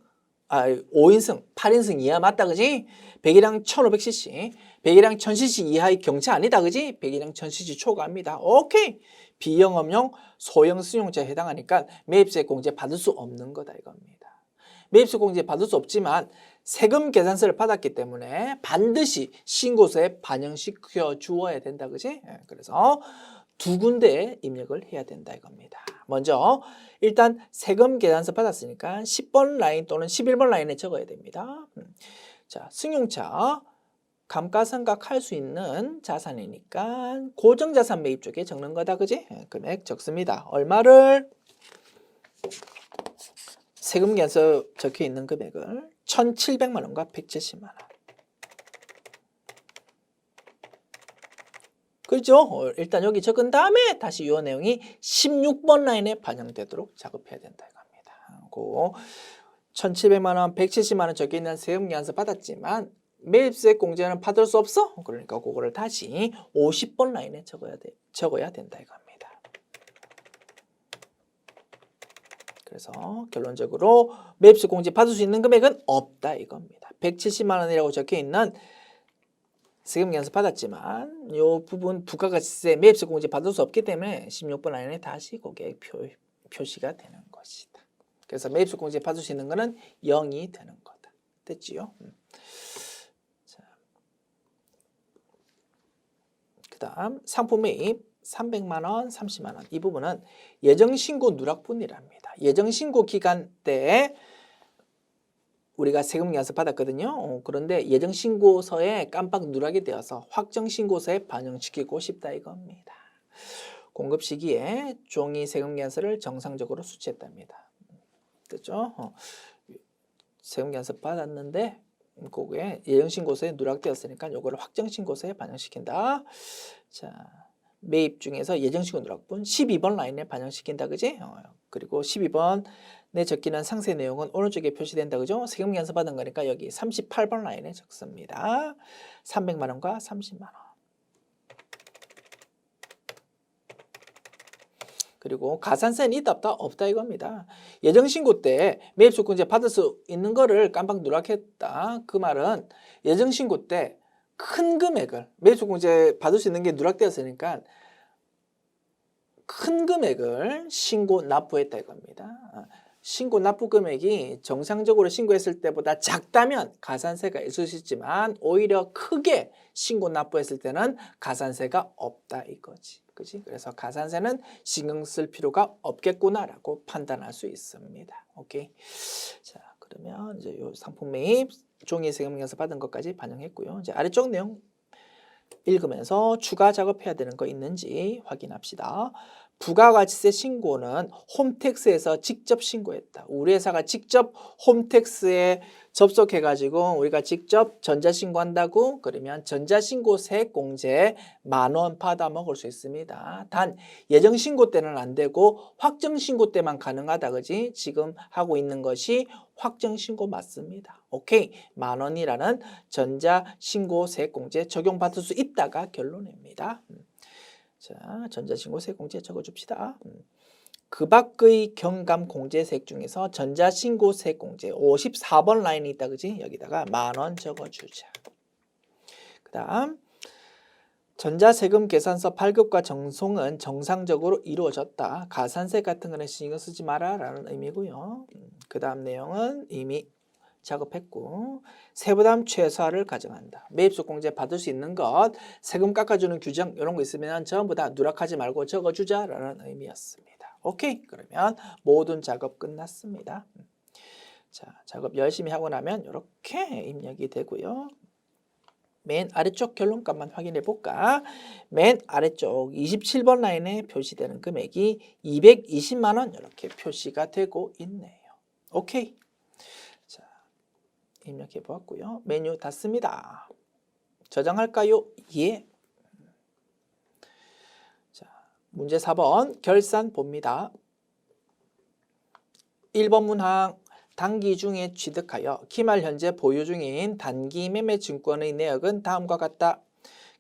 8인승 이하 맞다. 그지? 100이랑 1500cc 100이랑 1000cc 이하의 경차 아니다. 그지? 100이랑 1000cc 초과합니다. 오케이. 비영업용 소형 승용차에 해당하니까 매입세 공제 받을 수 없는 거다 이겁니다. 매입세 공제 받을 수 없지만 세금 계산서를 받았기 때문에 반드시 신고서에 반영시켜 주어야 된다. 그지? 그래서 두 군데에 입력을 해야 된다 이겁니다. 먼저 일단 세금 계산서 받았으니까 10번 라인 또는 11번 라인에 적어야 됩니다. 자, 승용차 감가상각할 수 있는 자산이니까 고정자산 매입 쪽에 적는 거다. 그지? 금액 적습니다. 얼마를? 세금 계산서 적혀 있는 금액을 1,700만 원과 170만 원. 그렇죠? 일단 여기 적은 다음에 다시 이 내용이 16번 라인에 반영되도록 작업해야 된다 이겁니다. 그 1,700만 원, 170만 원 적혀 있는 세금 계산서 받았지만 매입세 공제는 받을 수 없어. 그러니까 그거를 다시 50번 라인에 적어야 된다 이겁니다. 그래서 결론적으로 매입세 공제 받을 수 있는 금액은 없다 이겁니다. 170만 원이라고 적혀 있는 세금 계산서 받았지만 이 부분 부가가치세 매입세 공제 받을 수 없기 때문에 16번 라인에 다시 거기에 표시가 되는 것이다. 그래서 매입세 공제 받을 수 있는 거는 0이 되는 거다. 됐지요? 자, 그다음 상품 매입 300만 원, 30만 원. 이 부분은 예정신고 누락분이랍니다. 예정신고 기간 때 우리가 세금계산서 받았거든요. 그런데 예정신고서에 깜빡 누락이 되어서 확정신고서에 반영시키고 싶다 이겁니다. 공급 시기에 종이 세금계산서를 정상적으로 수취했답니다. 됐죠? 세금계산서 받았는데 그게 예정신고서에 누락되었으니까 이거를 확정신고서에 반영시킨다. 자, 매입 중에서 예정신고 누락분 12번 라인에 반영시킨다, 그지? 그리고 12번에 적히는 상세 내용은 오른쪽에 표시된다, 그죠? 세금계산서 받은 거니까 여기 38번 라인에 적습니다. 300만 원과 30만 원. 그리고 가산세는 있다 없다? 없다 이겁니다. 예정신고 때 매입조건제 받을 수 있는 거를 깜빡 누락했다. 그 말은 예정신고 때 큰 금액을 매입조건제 받을 수 있는 게 누락되었으니까 큰 금액을 신고 납부했다 이겁니다. 신고 납부 금액이 정상적으로 신고했을 때보다 작다면 가산세가 있을 수 있지만 오히려 크게 신고 납부했을 때는 가산세가 없다 이거지. 그지? 그래서 가산세는 신경 쓸 필요가 없겠구나라고 판단할 수 있습니다. 오케이. 자, 그러면 이제 요 상품 매입 종이 세금계산서 받은 것까지 반영했고요. 이제 아래쪽 내용 읽으면서 추가 작업해야 되는 거 있는지 확인합시다. 부가가치세 신고는 홈택스에서 직접 신고했다. 우리 회사가 직접 홈택스에 접속해가지고 우리가 직접 전자신고한다고 그러면 전자신고세액공제 10,000원 받아 먹을 수 있습니다. 단 예정신고 때는 안 되고 확정신고 때만 가능하다. 그지? 지금 하고 있는 것이 확정신고 맞습니다. 오케이. 10,000원이라는 전자신고세액공제 적용받을 수 있다가 결론입니다. 자, 전자신고세액공제 적어줍시다. 그 밖의 경감공제세액 중에서 전자신고세액공제 54번 라인이 있다, 그지? 여기다가 10,000원 적어주자. 그 다음 전자세금 계산서 발급과 정송은 정상적으로 이루어졌다. 가산세 같은 거는 신경 쓰지 마라 라는 의미고요. 그 다음 내용은 이미 작업했고 세부담 최소화를 가정한다. 매입소공제 받을 수 있는 것, 세금 깎아주는 규정 이런 거 있으면 전부 다 누락하지 말고 적어주자라는 의미였습니다. 오케이, 그러면 모든 작업 끝났습니다. 자, 작업 열심히 하고 나면 이렇게 입력이 되고요. 맨 아래쪽 결론값만 확인해 볼까? 맨 아래쪽 27번 라인에 표시되는 금액이 220만 원 이렇게 표시가 되고 있네요. 오케이. 입력해 보았고요. 메뉴 닫습니다. 저장할까요? 예. 자, 문제 4번 결산 봅니다. 1번 문항 단기 중에 취득하여 기말 현재 보유 중인 단기 매매 증권의 내역은 다음과 같다.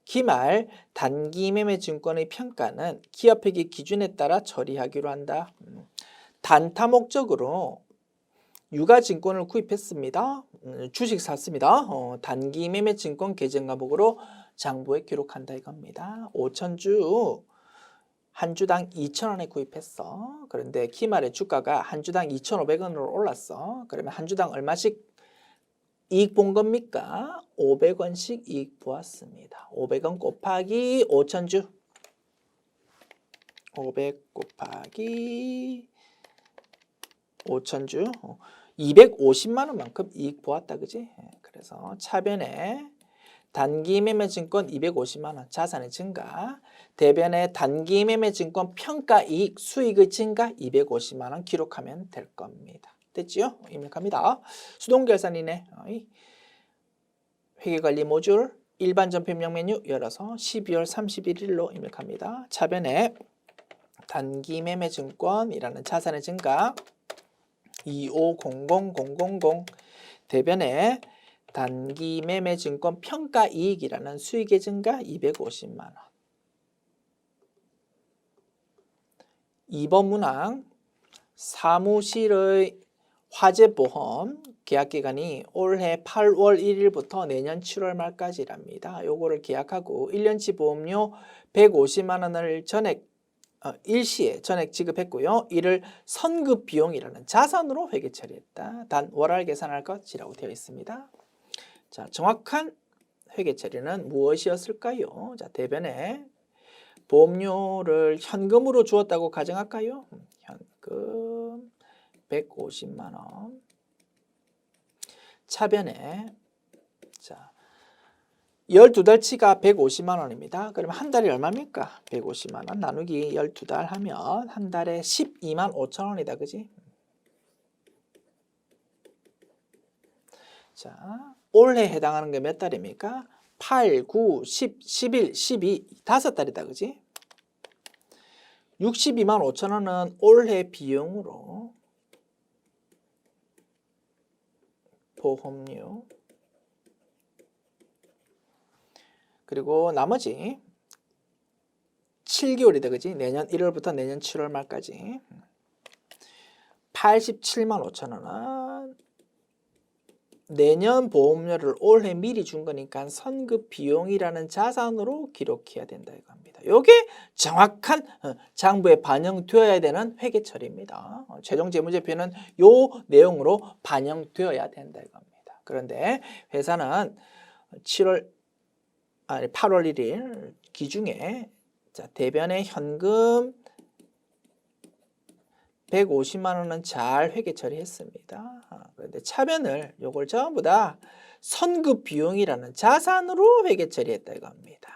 기말 단기 매매 증권의 평가는 기업회계 기준에 따라 처리하기로 한다. 단타 목적으로 유가증권을 구입했습니다. 주식 샀습니다. 단기 매매 증권 계정 과목으로 장부에 기록한다 이겁니다. 5,000주 한 주당 2,000원에 구입했어. 그런데 기말의 주가가 한 주당 2,500원으로 올랐어. 그러면 한 주당 얼마씩 이익 본 겁니까? 500원씩 이익 보았습니다. 500원 곱하기 5,000주 500 곱하기 5,000주 250만 원만큼 이익 보았다, 그지? 그래서 차변에 단기 매매 증권 250만 원 자산의 증가, 대변에 단기 매매 증권 평가 이익 수익의 증가 250만 원 기록하면 될 겁니다. 됐지요? 입력합니다. 수동 결산이네. 회계관리 모듈 일반 전표 입력 메뉴 열어서 12월 31일로 입력합니다. 차변에 단기 매매 증권이라는 자산의 증가 2500000 대변에 단기 매매 증권 평가 이익이라는 수익의 증가 250만 원. 2번 문항 사무실의 화재보험 계약기간이 올해 8월 1일부터 내년 7월 말까지랍니다. 요거를 계약하고 1년치 보험료 150만 원을 일시에 전액 지급했고요. 이를 선급 비용이라는 자산으로 회계 처리했다. 단 월할 계산할 것이라고 되어 있습니다. 자, 정확한 회계 처리는 무엇이었을까요? 자, 대변에 보험료를 현금으로 주었다고 가정할까요? 현금 150만 원. 차변에 자 12달치가 150만 원입니다. 그러면 한 달에 얼마입니까? 150만 원 나누기 12달 하면 한 달에 12만 5천 원이다. 그지? 자, 올해 해당하는 게 몇 달입니까? 8, 9, 10, 11, 12, 5달이다. 그지? 62만 5천 원은 올해 비용으로 보험료 그리고 나머지 7개월이다. 그지? 내년 1월부터 내년 7월 말까지 87만 5천 원은 내년 보험료를 올해 미리 준 거니까 선급 비용이라는 자산으로 기록해야 된다 이겁니다. 이게 정확한 장부에 반영되어야 되는 회계처리입니다. 최종 재무제표는 요 내용으로 반영되어야 된다 이겁니다. 그런데 회사는 8월 1일 기중에 자, 대변의 현금 150만 원은 잘 회계 처리했습니다. 그런데 차변을 요걸 전부 다 선급 비용이라는 자산으로 회계 처리했다 이겁니다.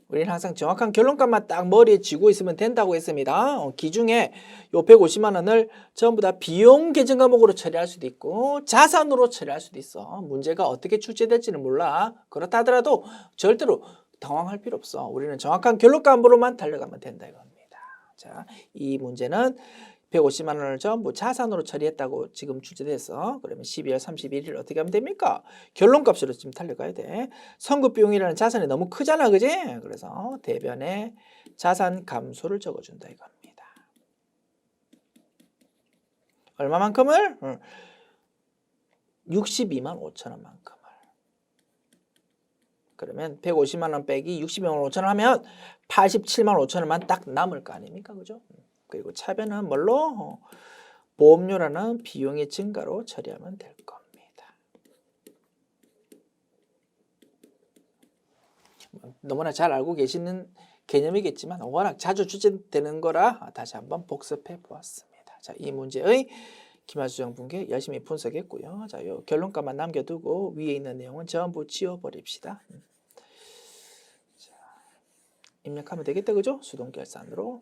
우리는 항상 정확한 결론값만 딱 머리에 쥐고 있으면 된다고 했습니다. 기중에 요 150만 원을 전부 다 비용 계정 과목으로 처리할 수도 있고 자산으로 처리할 수도 있어. 문제가 어떻게 출제될지는 몰라. 그렇다 하더라도 절대로 당황할 필요 없어. 우리는 정확한 결론값으로만 달려가면 된다 이겁니다. 자, 이 문제는 150만 원을 전부 자산으로 처리했다고 지금 출제돼서 그러면 12월 31일 어떻게 하면 됩니까? 결론값으로 지금 달려가야 돼. 선급 비용이라는 자산이 너무 크잖아. 그지? 그래서 대변에 자산 감소를 적어준다 이겁니다. 얼마만큼을? 62만 5천 원만큼을. 그러면 150만 원 빼기 62만 5천 원 하면 87만 5천 원만 딱 남을 거 아닙니까? 그죠? 그리고 차변은 뭘로? 보험료라는 비용의 증가로 처리하면 될 겁니다. 너무나 잘 알고 계시는 개념이겠지만 워낙 자주 출제되는 거라 다시 한번 복습해 보았습니다. 자, 이 문제의 기말수정 분계 열심히 분석했고요. 자, 요 결론값만 남겨두고 위에 있는 내용은 전부 지워버립시다. 자, 입력하면 되겠다. 그죠? 수동결산으로.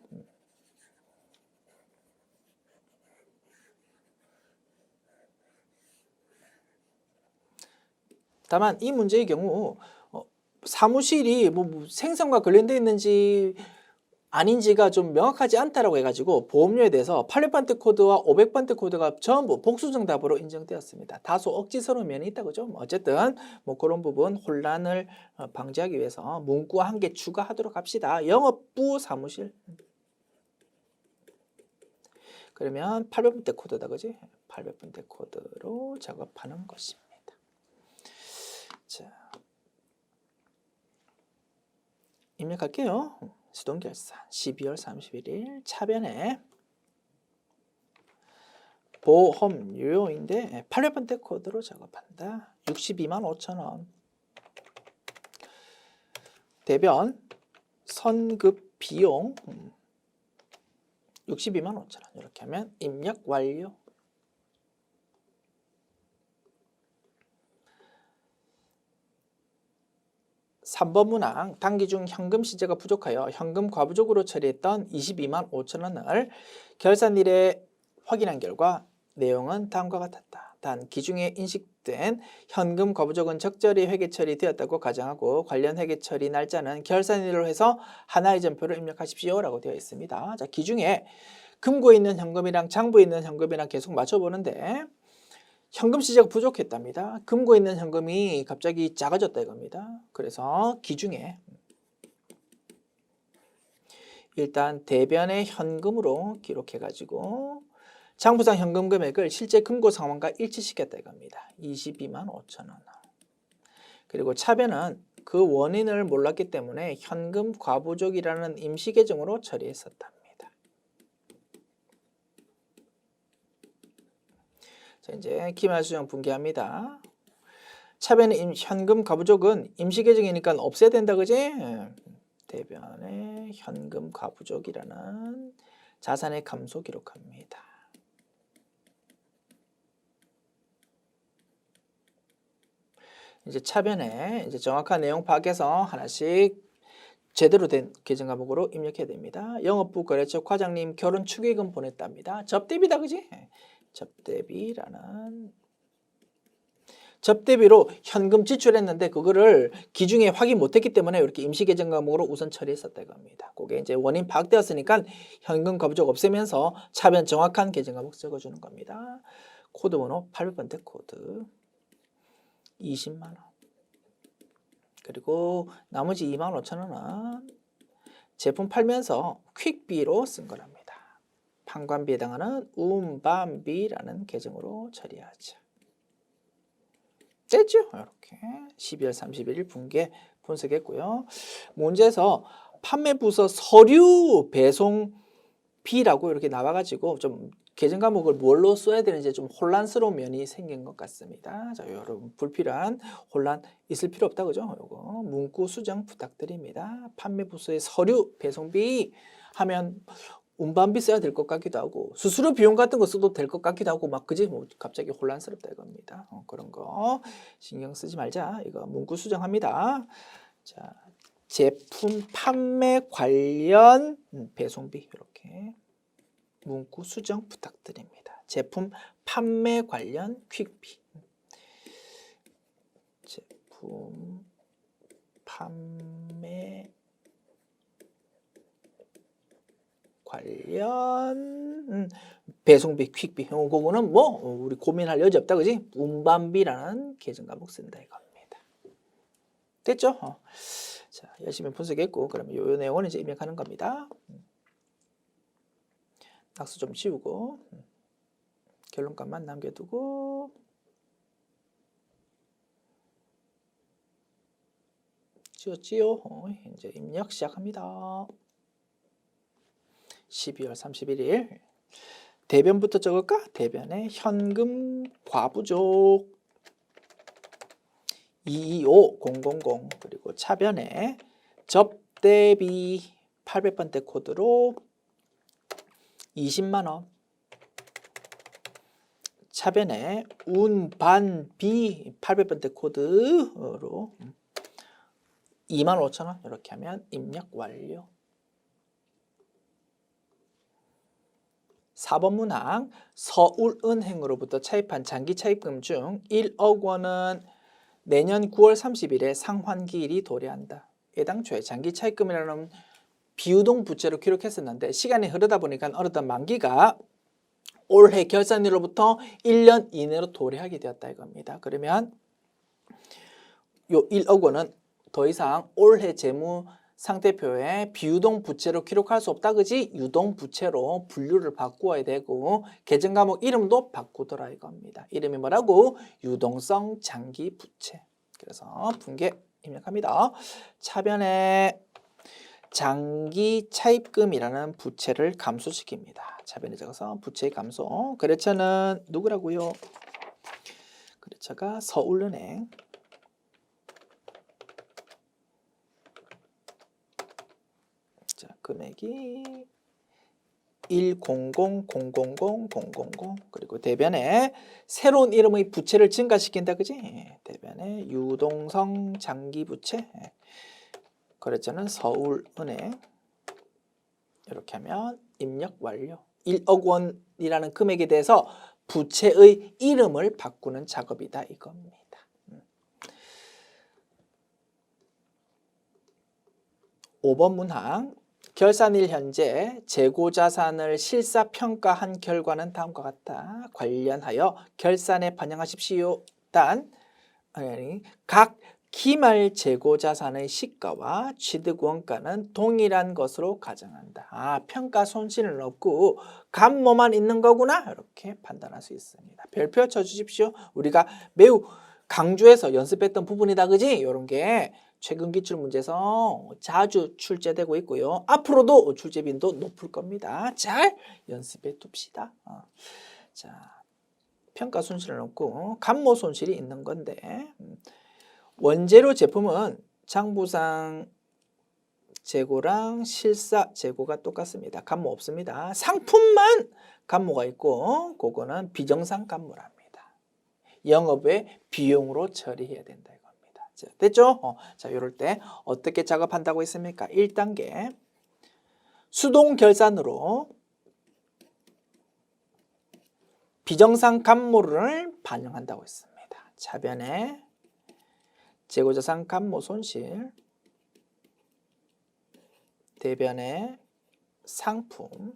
다만 이 문제의 경우 사무실이 뭐 생산과 관련되어 있는지 아닌지가 좀 명확하지 않다라고 해가지고 보험료에 대해서 800번대 코드와 500번대 코드가 전부 복수정답으로 인정되었습니다. 다소 억지스러운 면이 있다 그죠? 어쨌든 뭐 그런 부분 혼란을 방지하기 위해서 문구 한 개 추가하도록 합시다. 영업부 사무실. 그러면 800번대 코드다 그지? 800번대 코드로 작업하는 것입니다. 자, 입력할게요. 수동결산 12월 31일 차변에 보험료인데 800번대 코드로 작업한다. 62만 5천 원. 대변 선급 비용 62만 5천 원. 이렇게 하면 입력 완료. (3번) 문항 단기 중 현금 시제가 부족하여 현금 과부족으로 처리했던 22만 5천 원을 결산일에 확인한 결과 내용은 다음과 같았다. 단 기중에 인식된 현금 과부족은 적절히 회계 처리되었다고 가정하고 관련 회계 처리 날짜는 결산일로 해서 하나의 점표를 입력하십시오 라고 되어 있습니다. 자, 기중에 금고에 있는 현금이랑 장부에 있는 현금이랑 계속 맞춰보는데 현금 시제가 부족했답니다. 금고에 있는 현금이 갑자기 작아졌다 이겁니다. 그래서 기중에 일단 대변의 현금으로 기록해가지고 장부상 현금 금액을 실제 금고 상황과 일치시켰다 이겁니다. 22만 5천 원. 그리고 차변은 그 원인을 몰랐기 때문에 현금 과부족이라는 임시 계정으로 처리했었답니다. 자, 이제 기말수정 분개합니다. 차변의 현금 가부족은 임시계정이니까 없애야 된다, 그지? 대변의 현금 가부족이라는 자산의 감소 기록합니다. 이제 차변에 이제 정확한 내용 파악해서 하나씩 제대로 된 계정 과목으로 입력해야 됩니다. 영업부 거래처 과장님 결혼 축의금 보냈답니다. 접대비다, 그지? 접대비라는 접대비로 현금 지출했는데 그거를 기중에 확인 못했기 때문에 이렇게 임시 계정 과목으로 우선 처리했었다고 합니다. 그게 이제 원인 파악되었으니까 현금 가부족 없애면서 차변 정확한 계정 과목 적어주는 겁니다. 코드 번호 800번째 코드 20만 원. 그리고 나머지 25,000원은 제품 팔면서 퀵비로 쓴 거랍니다. 판관비에 해당하는 운반비라는 계정으로 처리하죠. 됐죠? 이렇게 12월 31일 분계 분석했고요. 문제에서 판매부서 서류 배송비라고 이렇게 나와가지고 좀 계정 과목을 뭘로 써야 되는지 좀 혼란스러운 면이 생긴 것 같습니다. 자, 여러분 불필요한 혼란 있을 필요 없다, 그죠? 요거 문구 수정 부탁드립니다. 판매부서의 서류 배송비 하면 운반비 써야 될 것 같기도 하고 수수료 비용 같은 거 써도 될 것 같기도 하고 막 그지 뭐 갑자기 혼란스럽다 이겁니다. 그런 거 신경 쓰지 말자. 이거 문구 수정합니다. 자, 제품 판매 관련 배송비 이렇게 문구 수정 부탁드립니다. 제품 판매 관련 퀵비. 제품 판매 관련 배송비, 퀵비. 그거는 뭐 우리 고민할 여지 없다, 그지? 운반비라는 계정 과목 쓴다 이겁니다. 됐죠? 자, 열심히 분석했고 그러면 요 내용은 이제 입력하는 겁니다. 낙수 좀 지우고 결론값만 남겨두고 지웠지요? 이제 입력 시작합니다. 12월 31일 대변부터 적을까? 대변의 현금 과부족 225000 그리고 차변에 접대비 800번대 코드로 20만원 차변에 운반비 800번대 코드로 25,000원 이렇게 하면 입력 완료. 4번 문항 서울은행으로부터 차입한 장기 차입금 중 1억 원은 내년 9월 30일에 상환기일이 도래한다. 애당초에 장기 차입금이라는 비유동 부채로 기록했었는데 시간이 흐르다 보니까 어느덧 만기가 올해 결산일로부터 1년 이내로 도래하게 되었다 이겁니다. 그러면 요 1억 원은 더 이상 올해 재무 상태표에 비유동 부채로 기록할 수 없다, 그지? 유동 부채로 분류를 바꾸어야 되고 계정 과목 이름도 바꾸더라 이겁니다. 이름이 뭐라고? 유동성 장기 부채. 그래서 분계 입력합니다. 차변에 장기 차입금이라는 부채를 감소시킵니다. 차변에 적어서 부채 감소. 거래처는 누구라고요? 거래처가 서울은행. 자, 금액이 100000000 그리고 대변에 새로운 이름의 부채를 증가시킨다, 그지? 대변에 유동성 장기 부채. 거래처는 서울은행. 이렇게 하면 입력 완료. 1억 원이라는 금액에 대해서 부채의 이름을 바꾸는 작업이다 이겁니다. 5번 문항 결산일 현재 재고자산을 실사평가한 결과는 다음과 같다. 관련하여 결산에 반영하십시오. 단 각 기말 재고자산의 시가와 취득원가는 동일한 것으로 가정한다. 평가 손실은 없고 감모만 있는 거구나 이렇게 판단할 수 있습니다. 별표 쳐주십시오. 우리가 매우 강조해서 연습했던 부분이다, 그지? 이런 게 최근 기출 문제에서 자주 출제되고 있고요. 앞으로도 출제 빈도 높을 겁니다. 잘 연습해 둡시다. 자, 평가 손실은 없고 감모 손실이 있는 건데 원재료 제품은 장부상 재고랑 실사 재고가 똑같습니다. 감모 없습니다. 상품만 감모가 있고 그거는 비정상 감모랍니다. 영업의 비용으로 처리해야 된다 이겁니다. 자, 됐죠? 자, 이럴 때 어떻게 작업한다고 했습니까? 1단계 수동 결산으로 비정상 감모를 반영한다고 했습니다. 차변에 재고자산 감모 손실, 대변에 상품,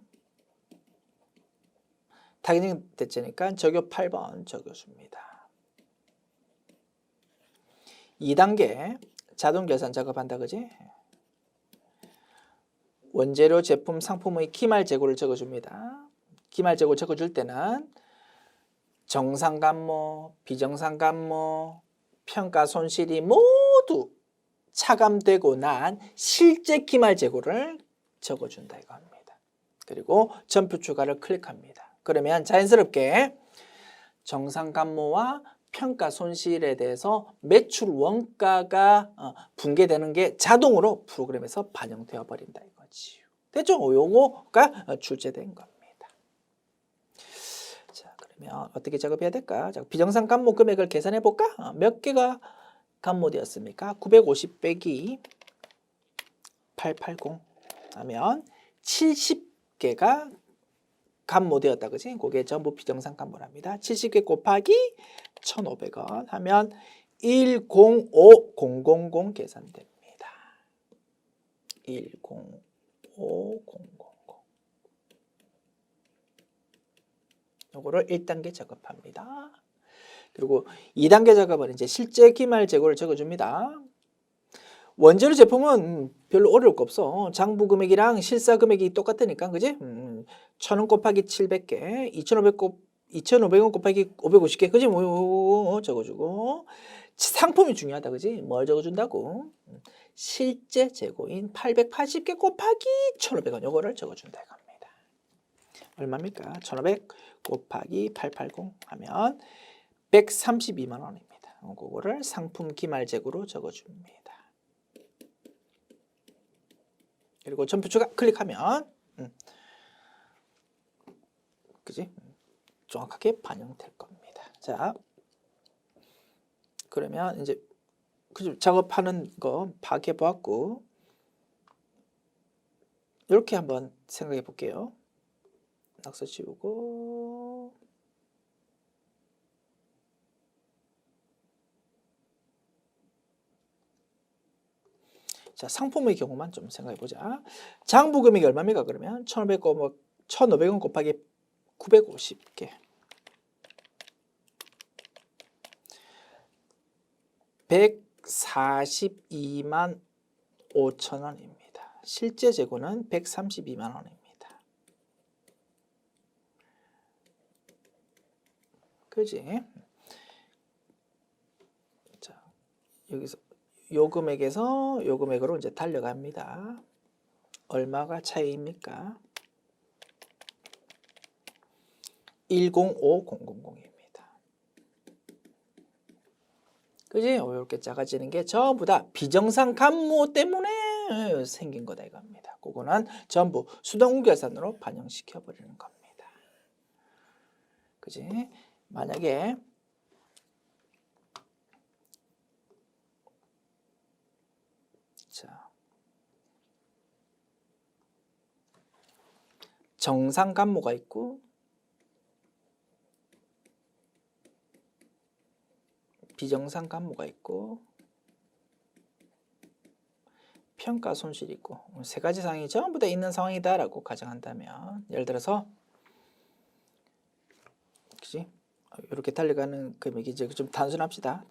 당연히 됐으니까 적요 8번 적어줍니다. 2단계 자동 결산 작업한다 그지? 원재료 제품 상품의 기말 재고를 적어줍니다. 기말 재고 적어줄 때는 정상 감모, 비정상 감모, 평가 손실이 모두 차감되고 난 실제 기말 재고를 적어준다 이겁니다. 그리고 전표 추가를 클릭합니다. 그러면 자연스럽게 정상 감모와 평가 손실에 대해서 매출 원가가 붕괴되는 게 자동으로 프로그램에서 반영되어 버린다 이거지요. 됐죠? 요거가 출제된 겁니다. 자, 그러면 어떻게 작업해야 될까? 자, 비정상 감모 금액을 계산해 볼까? 몇 개가 감모되었습니까? 950 빼기 880 하면 70개가 감모되었다 그지? 그게 전부 비정상 감모랍니다. 70개 곱하기 1,500원 하면 105000 계산됩니다. 105000 요거를 1단계 작업합니다. 그리고 2단계 작업은 이제 실제 기말 재고를 적어줍니다. 원재료 제품은 별로 어려울 거 없어. 장부 금액이랑 실사 금액이 똑같으니까, 그지? 1,000원 곱하기 700개, 2,500원 곱하기 550개, 그지? 뭐 적어주고. 상품이 중요하다, 그지? 뭘 적어준다고? 실제 재고인 880개 곱하기 1,500원, 요거를 적어준다 이겁니다. 얼마입니까? 1,500 곱하기 880 하면 132만 원입니다. 그거를 상품 기말 재고로 적어줍니다. 그리고 전표 추가 클릭하면 그지? 정확하게 반영될 겁니다. 자, 그러면 이제 작업하는 거 파악해 보았고 이렇게 한번 생각해 볼게요. 낙서 지우고 자, 상품의 경우만 좀 생각해 보자. 장부 금액이 얼마입니까? 그러면 1,500원 곱하기 950개. 142만 5천 원입니다. 실제 재고는 132만 원입니다. 그지? 자, 여기서 요 금액에서 요 금액으로 이제 달려갑니다. 얼마가 차이입니까? 105000입니다. 그지? 이렇게 작아지는 게 전부 다 비정상 감모 때문에 생긴 거다 이겁니다. 그거는 전부 수동 결산으로 반영시켜 버리는 겁니다. 그지? 만약에 자, 정상 감모가 있고 비정상 감모가 있고 평가 손실이 있고 세 가지 상황이 전부 다 있는 상황이다라고 가정한다면 예를 들어서 그지? 이렇게 달려가는 금액이 이제 좀 단순합시다.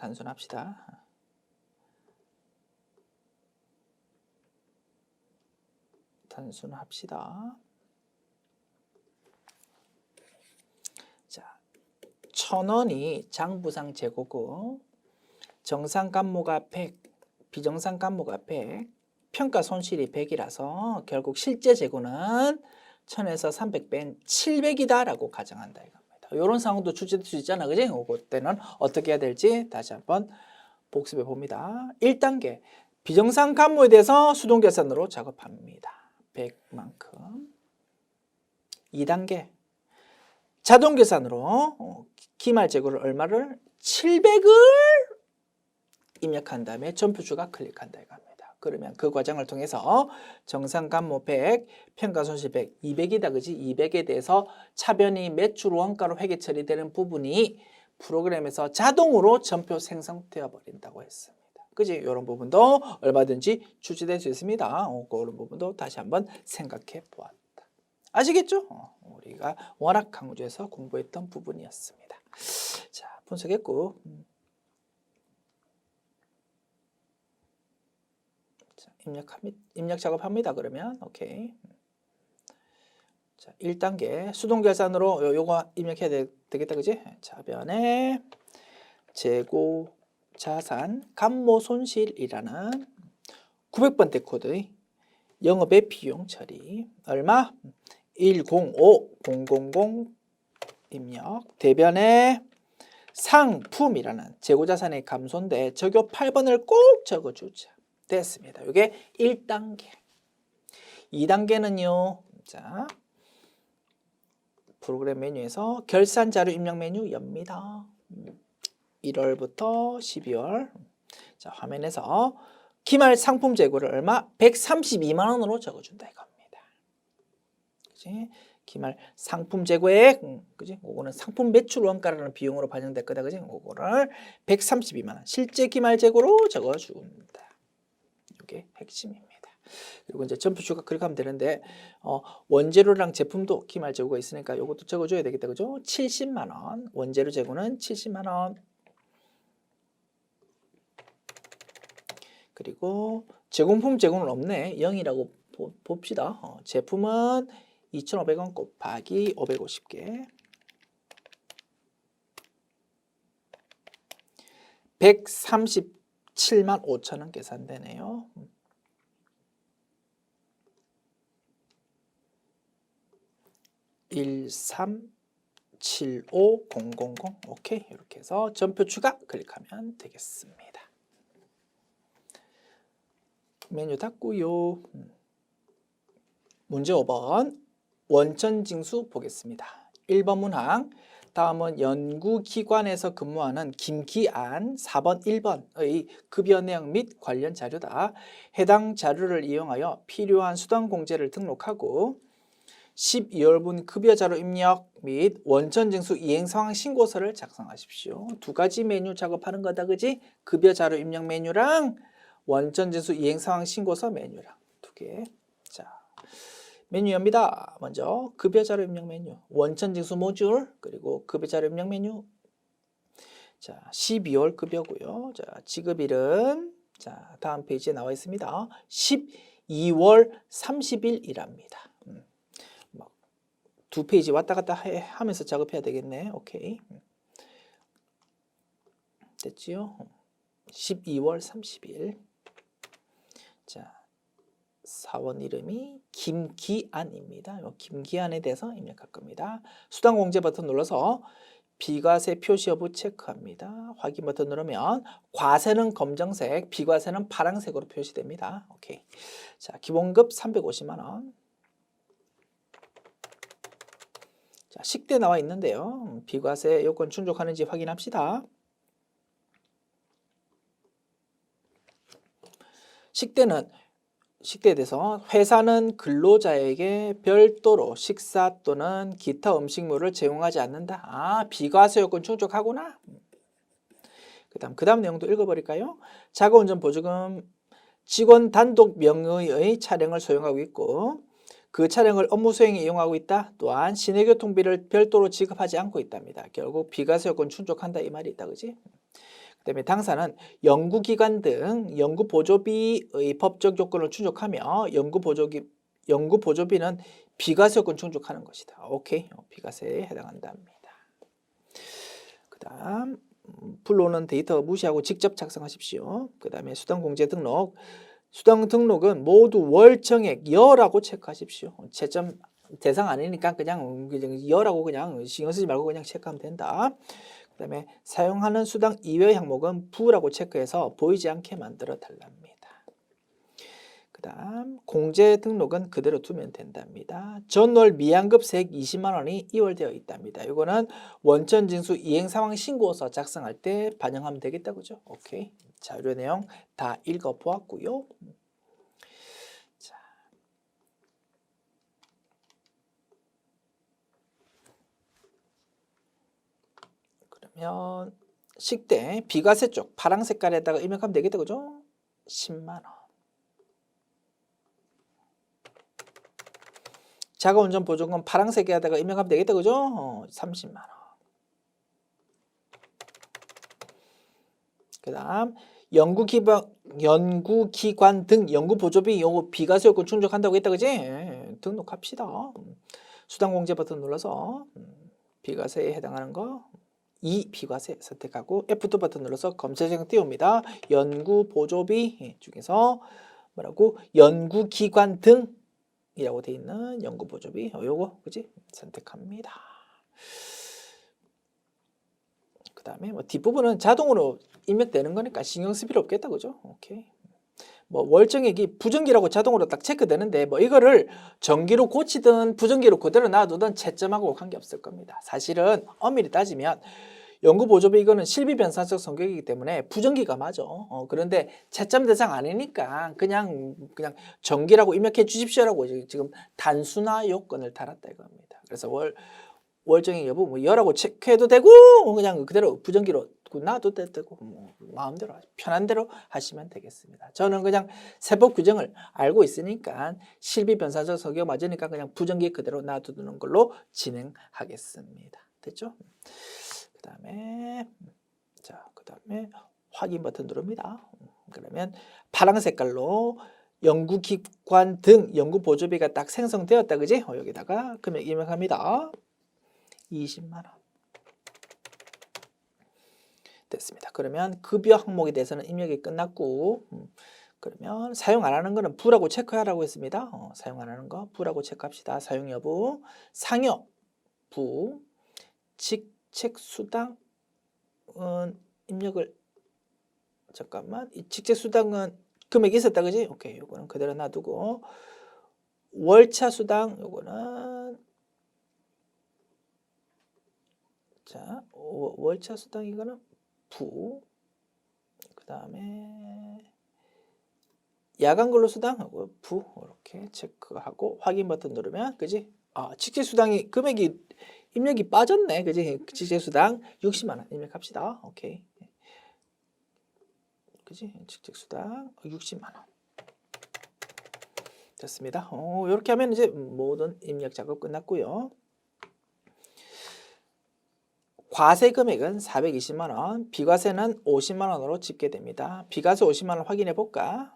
자, 1,000원이 장부상 재고고 정상 감모가 100, 비정상 감모가 100, 평가 손실이 100이라서 결국 실제 재고는 1,000에서 300 뺀 700이다라고 가정한다 이겁니다. 이런 상황도 출제될 수 있잖아, 그지? 그때는 어떻게 해야 될지 다시 한번 복습해 봅니다. 1단계 비정상 감모에 대해서 수동계산으로 작업합니다. 100만큼. 2단계 자동계산으로 기말 재고를 얼마를 700을 입력한 다음에 전표주가 클릭한다 이겁니다. 그러면 그 과정을 통해서 정상감모 100, 평가손실 100, 200이다 그지? 200에 대해서 차변이 매출 원가로 회계 처리되는 부분이 프로그램에서 자동으로 전표 생성되어 버린다고 했습니다. 그지? 이런 부분도 얼마든지 출제될 수 있습니다. 그런 부분도 다시 한번 생각해 보았다. 아시겠죠? 우리가 워낙 강조해서 공부했던 부분이었습니다. 자, 분석했고. 입력 작업합니다. 그러면 오케이. 자, 1단계 수동 계산으로 요거 입력해야 되겠다. 그지? 차변에 재고 자산 감모 손실이라는 900번대 코드의 영업의 비용 처리 얼마? 105000 입력 대변에 상품이라는 재고 자산의 감소인데 적요 8번을 꼭 적어주자. 됐습니다. 이게 1단계. 2단계는요. 자, 프로그램 메뉴에서 결산 자료 입력 메뉴 엽니다. 1월부터 12월. 자, 화면에서 기말 상품 재고를 얼마? 132만 원으로 적어준다 이겁니다. 그치? 기말 상품 재고액, 그지? 그거는 상품 매출 원가라는 비용으로 반영될 거다, 그지? 그거를 132만 원 실제 기말 재고로 적어준다. 이게 핵심입니다. 그리고 이제 전표주가 클릭하면 되는데 원재료랑 제품도 기말 재고가 있으니까 이것도 적어줘야 되겠다, 그죠? 70만 원 원재료 재고는 70만 원. 그리고 제공품 재고는 없네. 0이라고 봅시다. 제품은 2,500원 곱하기 550개 137만 5천 원 계산되네요. (1375,000) 오케이. 이렇게 해서 전표 추가 클릭하면 되겠습니다. 메뉴 닫고요. 문제 5번 원천징수 보겠습니다. 1번 문항 다음은 연구기관에서 근무하는 김기안 4번 1번의 급여 내용 및 관련 자료다. 해당 자료를 이용하여 필요한 수당 공제를 등록하고 12월분 급여 자료 입력 및 원천징수 이행상황 신고서를 작성하십시오. 두 가지 메뉴 작업하는 거다, 그지? 급여 자료 입력 메뉴랑 원천징수 이행상황 신고서 메뉴랑 두 개. 자, 메뉴입니다. 먼저 급여 자료 입력 메뉴, 원천징수 모듈, 그리고 급여 자료 입력 메뉴. 자, 12월 급여고요. 자, 지급일은 자, 다음 페이지에 나와 있습니다. 12월 30일이랍니다. 두 페이지 왔다 갔다 하면서 작업해야 되겠네. 오케이. 됐지요? 12월 30일. 자, 사원 이름이 김기안입니다. 김기안에 대해서 입력할 겁니다. 수당 공제 버튼 눌러서 비과세 표시 여부 체크합니다. 확인 버튼 누르면 과세는 검정색, 비과세는 파란색으로 표시됩니다. 오케이. 자, 기본급 350만 원. 자, 식대 나와 있는데요. 비과세 요건 충족하는지 확인합시다. 식대에 대해서 회사는 근로자에게 별도로 식사 또는 기타 음식물을 제공하지 않는다. 아, 비과세 요건 충족하구나. 그 다음 내용도 읽어버릴까요? 자가운전 보조금 직원 단독 명의의 차량을 소유하고 있고 그 차량을 업무 수행에 이용하고 있다. 또한 시내교통비를 별도로 지급하지 않고 있답니다. 결국 비과세 요건 충족한다 이 말이 있다, 그지? 그 다음에 당사는 연구기관 등 연구보조비의 법적 요건을 충족하며 연구보조비는 비과세 요건 충족하는 것이다. 오케이, 비과세에 해당한답니다. 그 다음 불러오는 데이터 무시하고 직접 작성하십시오. 그 다음에 수당공제 등록. 수당 등록은 모두 월정액 여라고 체크하십시오. 채점 대상 아니니까 그냥 여라고 그냥 신경 쓰지 말고 그냥 체크하면 된다. 그 다음에 사용하는 수당 이외의 항목은 부라고 체크해서 보이지 않게 만들어 달랍니다. 그 다음 공제 등록은 그대로 두면 된답니다. 전월 미환급세액 20만 원이 이월되어 있답니다. 이거는 원천징수 이행상황 신고서 작성할 때 반영하면 되겠다, 그죠? 오케이. 자료 내용 다 읽어보았고요. 자, 그러면 식대 비과세 쪽 파랑 색깔에다가 입력하면 되겠다, 그죠? 10만 원. 자가운전 보조금 파란색에다가 입력하면 되겠다, 그죠? 30만 원. 그 다음 연구기관 등 연구보조비 요거 비과세 요건 충족한다고 했다, 그지? 등록합시다. 수당공제 버튼 눌러서 비과세에 해당하는 거 이 비과세 선택하고 F2 버튼 눌러서 검색창 띄웁니다. 연구보조비 중에서 뭐라고? 연구기관 등이라고 돼 있는 연구보조비 요거 그지? 선택합니다. 그 다음에 뭐 뒷부분은 자동으로 입력되는 거니까 신경 쓸 필요 없겠다, 그죠? 오케이. 뭐 월정액이 부정기라고 자동으로 딱 체크되는데 뭐 이거를 정기로 고치든 부정기로 그대로 놔두든 채점하고 관계없을 겁니다. 사실은 엄밀히 따지면 연구보조비 이거는 실비변산적 성격이기 때문에 부정기가 맞아. 그런데 채점 대상 아니니까 그냥 정기라고 입력해 주십시오라고 지금 단순화 요건을 달았다 이겁니다. 그래서 월정액 여부 뭐 여라고 체크해도 되고 그냥 그대로 부정기로 놔도 되고 뭐 마음대로 편한 대로 하시면 되겠습니다. 저는 그냥 세법 규정을 알고 있으니까 실비변산적 성격 맞으니까 그냥 부정기 그대로 놔두는 걸로 진행하겠습니다. 됐죠? 그다음에 확인 버튼 누릅니다. 그러면 파란 색깔로 연구기관 등 연구보조비가 딱 생성되었다, 그지? 여기다가 금액 입력합니다. 20만 원. 됐습니다. 그러면 급여 항목에 대해서는 입력이 끝났고 그러면 사용 안 하는 거는 부라고 체크하라고 했습니다. 사용 안 하는 거 부라고 체크합시다. 사용 여부, 상여 부, 직책수당은 입력을 잠깐만 이 직책수당은 금액이 있었다, 그지? 오케이, 요거는 그대로 놔두고 월차수당 요거는 자 월차수당 이거는 부, 그 다음에 야간근로수당하고 부 이렇게 체크하고 확인 버튼 누르면 그지? 직책수당이 금액이 입력이 빠졌네, 그지? 직책수당 60만 원 입력합시다. 오케이, 그지? 직책수당 60만 원 됐습니다. 이렇게 하면 이제 모든 입력 작업 끝났고요. 과세 금액은 420만 원, 비과세는 50만 원으로 집계됩니다. 비과세 50만 원 확인해 볼까?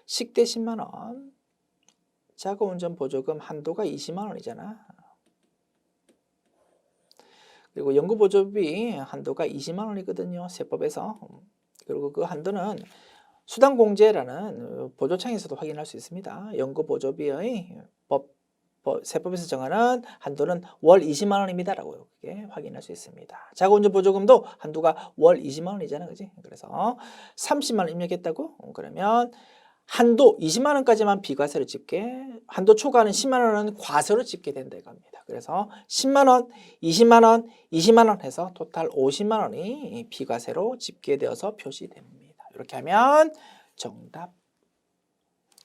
식대 10만 원, 자가운전 보조금 한도가 20만 원이잖아. 그리고 연구보조비 한도가 20만 원이거든요. 세법에서. 그리고 그 한도는 수당공제라는 보조청에서도 확인할 수 있습니다. 연구보조비의 세법에서 정하는 한도는 월 20만 원입니다라고 이렇게 확인할 수 있습니다. 자가운전 보조금도 한도가 월 20만 원이잖아, 그지? 그래서 30만 원 입력했다고? 그러면 한도 20만 원까지만 비과세로 집계, 한도 초과하는 10만 원은 과세로 집계된다 이겁니다. 그래서 10만 원, 20만 원, 20만 원 해서 토탈 50만 원이 비과세로 집계되어서 표시됩니다. 이렇게 하면 정답.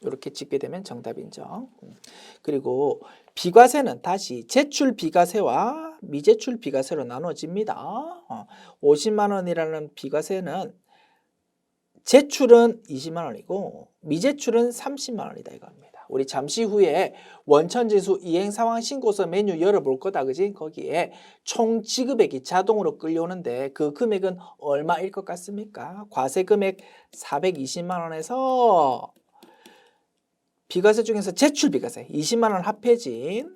이렇게 집계되면 정답 인정. 그리고 비과세는 다시 제출 비과세와 미제출 비과세로 나눠집니다. 50만 원이라는 비과세는 제출은 20만 원이고 미제출은 30만 원이다 이겁니다. 우리 잠시 후에 원천징수 이행상황 신고서 메뉴 열어볼 거다, 그지? 거기에 총 지급액이 자동으로 끌려오는데 그 금액은 얼마일 것 같습니까? 과세 금액 420만 원에서 비과세 중에서 제출 비과세 20만 원 합해진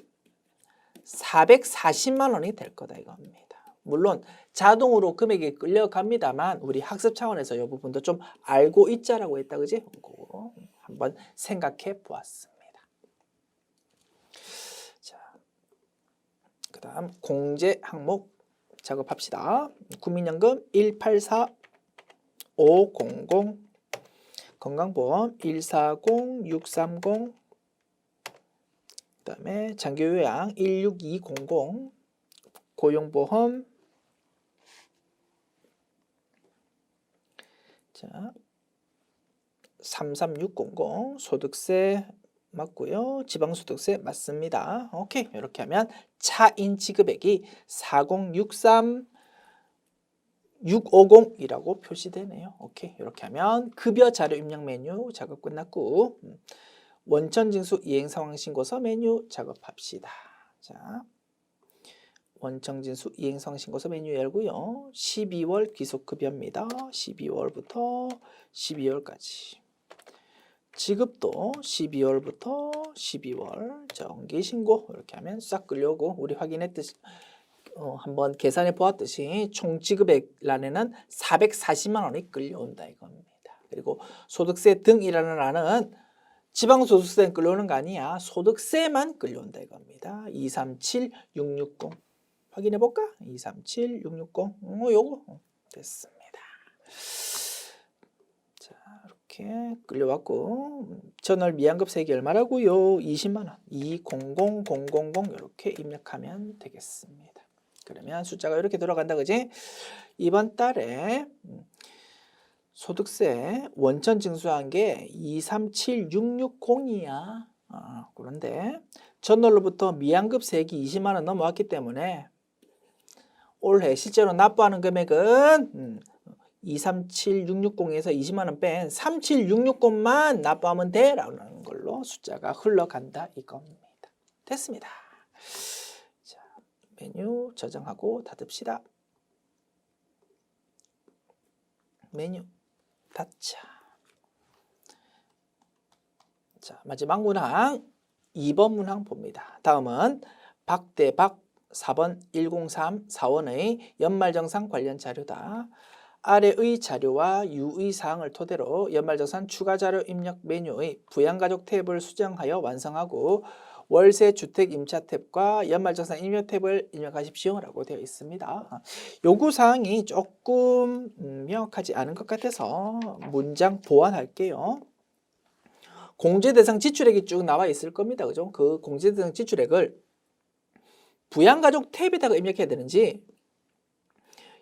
440만 원이 될 거다 이겁니다. 물론 자동으로 금액이 끌려갑니다만 우리 학습 차원에서 이 부분도 좀 알고 있자라고 했다, 그지? 그거 한번 생각해 보았습니다. 자, 그 다음 공제 항목 작업합시다. 국민연금 184-500, 건강보험 140-630, 그 다음에 장기요양 16200, 고용보험 자 33600, 소득세 맞고요. 지방소득세 맞습니다. 오케이. 이렇게 하면 차인 지급액이 403-650이라고 표시되네요. 오케이. 이렇게 하면 급여 자료 입력 메뉴 작업 끝났고 원천징수 이행상황신고서 메뉴 작업합시다. 자, 원천징수 이행상황신고서 메뉴 열고요. 12월 귀속급여입니다. 12월부터 12월까지. 지급도 12월부터 12월 정기신고 이렇게 하면 싹 끌려오고 우리 확인했듯이 한번 계산해 보았듯이 총 지급액란에는 440만 원이 끌려온다 이겁니다. 그리고 소득세 등이라는 란은 지방소득세는 끌려오는 거 아니야. 소득세만 끌려온다 이겁니다. 237660 확인해 볼까? 237660 요거 됐습니다. 이렇게 끌려왔고 전월 미환급 세액이 얼마라고요? 20만 원. 200000 이렇게 입력하면 되겠습니다. 그러면 숫자가 이렇게 들어간다 그지? 이번 달에 소득세 원천 징수한 게 237660이야. 그런데 전월로부터 미환급 세액이 20만 원 넘어왔기 때문에 올해 실제로 납부하는 금액은 237,660에서 20만 원 뺀 37,660만 납부하면 돼 라는 걸로 숫자가 흘러간다 이겁니다. 됐습니다. 자, 메뉴 저장하고 닫읍시다. 메뉴 닫자. 자, 마지막 문항 2번 문항 봅니다. 다음은 박대박 4번 103-4원의 연말정산 관련 자료다. 아래의 자료와 유의 사항을 토대로 연말정산 추가자료 입력 메뉴의 부양가족 탭을 수정하여 완성하고 월세 주택 임차 탭과 연말정산 입력 탭을 입력하십시오 라고 되어 있습니다. 요구사항이 조금 명확하지 않은 것 같아서 문장 보완할게요. 공제대상 지출액이 쭉 나와 있을 겁니다. 그죠? 그 공제대상 지출액을 부양가족 탭에다가 입력해야 되는지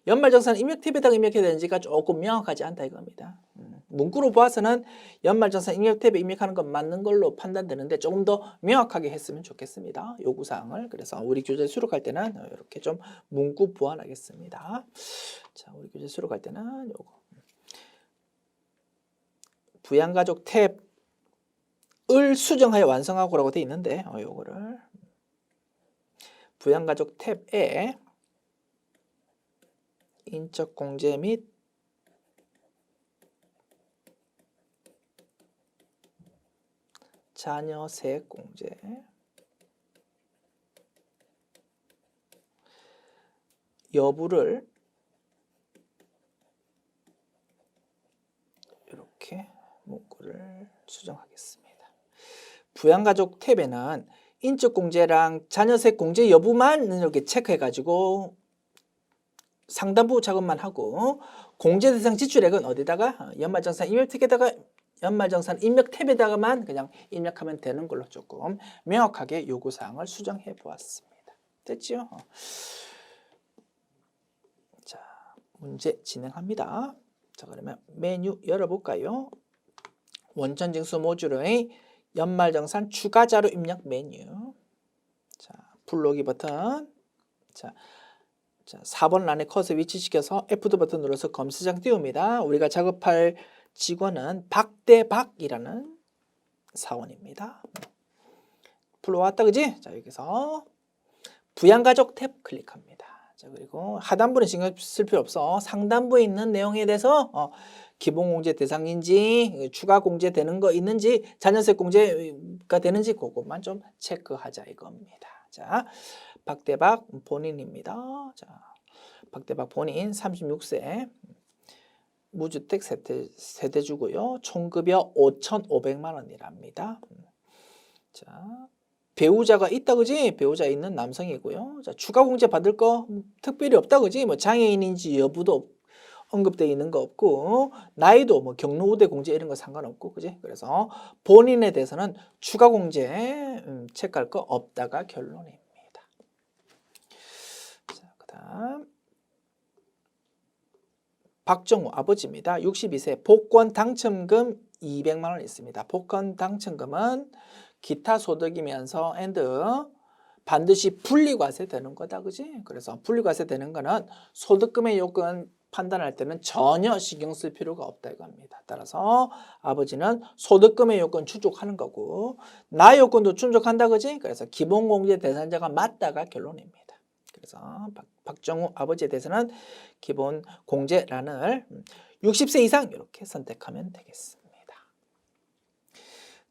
연말정산 입력 탭에다가 입력해야 되는지가 조금 명확하지 않다 이겁니다. 문구로 보아서는 연말정산 입력 탭에 입력하는 건 맞는 걸로 판단되는데 조금 더 명확하게 했으면 좋겠습니다. 요구사항을. 그래서 우리 교재 수록할 때는 이렇게 좀 문구 보완하겠습니다. 자, 우리 교재 수록할 때는 요거 부양가족 탭을 수정하여 완성하고라고 되어 있는데 요거를 부양가족 탭에 인적공제 및 자녀세액공제 여부를 이렇게 문구를 수정하겠습니다. 부양가족 탭에는 인적공제랑 자녀세액공제 여부만 이렇게 체크해가지고 상단부 작업만 하고 공제대상 지출액은 어디다가 연말정산 입력 탭에다가 연말정산 입력 탭에다가만 그냥 입력하면 되는 걸로 조금 명확하게 요구사항을 수정해 보았습니다. 됐죠? 자, 문제 진행합니다. 자, 그러면 메뉴 열어볼까요? 원천징수 모듈의 연말정산 추가자료 입력 메뉴. 자, 불러오기 버튼. 자, 4번 란에 커서 위치시켜서 F2 버튼 눌러서 검색창 띄웁니다. 우리가 작업할 직원은 박대박이라는 사원입니다. 불러왔다 그지? 자, 여기서 부양가족 탭 클릭합니다. 자, 그리고 하단부는 신경 쓸 필요 없어. 상단부에 있는 내용에 대해서 기본공제 대상인지 추가 공제 되는 거 있는지 자녀세 공제가 되는지 그것만 좀 체크하자 이겁니다. 자, 박대박 본인입니다. 자, 박대박 본인 36세 무주택 세대주고요. 총급여 5,500만 원이랍니다. 자, 배우자가 있다 그지? 배우자 있는 남성이고요. 자, 추가 공제 받을 거 특별히 없다 그지? 뭐 장애인인지 여부도 언급되어 있는 거 없고 나이도 뭐 경로 우대 공제 이런 거 상관없고 그지? 그래서 본인에 대해서는 추가 공제 체크할 거 없다가 결론입니다. 자, 그다음 박정우 아버지입니다. 62세 복권 당첨금 200만 원 있습니다. 복권 당첨금은 기타 소득이면서 반드시 분리과세 되는 거다 그지? 그래서 분리과세 되는 거는 소득금의 요건 판단할 때는 전혀 신경 쓸 필요가 없다 이겁니다. 따라서 아버지는 소득금의 요건 충족하는 거고 나 요건도 충족한다 그지? 그래서 기본공제 대상자가 맞다가 결론입니다. 그래서 박정우 아버지에 대해서는 기본 공제란을 60세 이상 이렇게 선택하면 되겠습니다.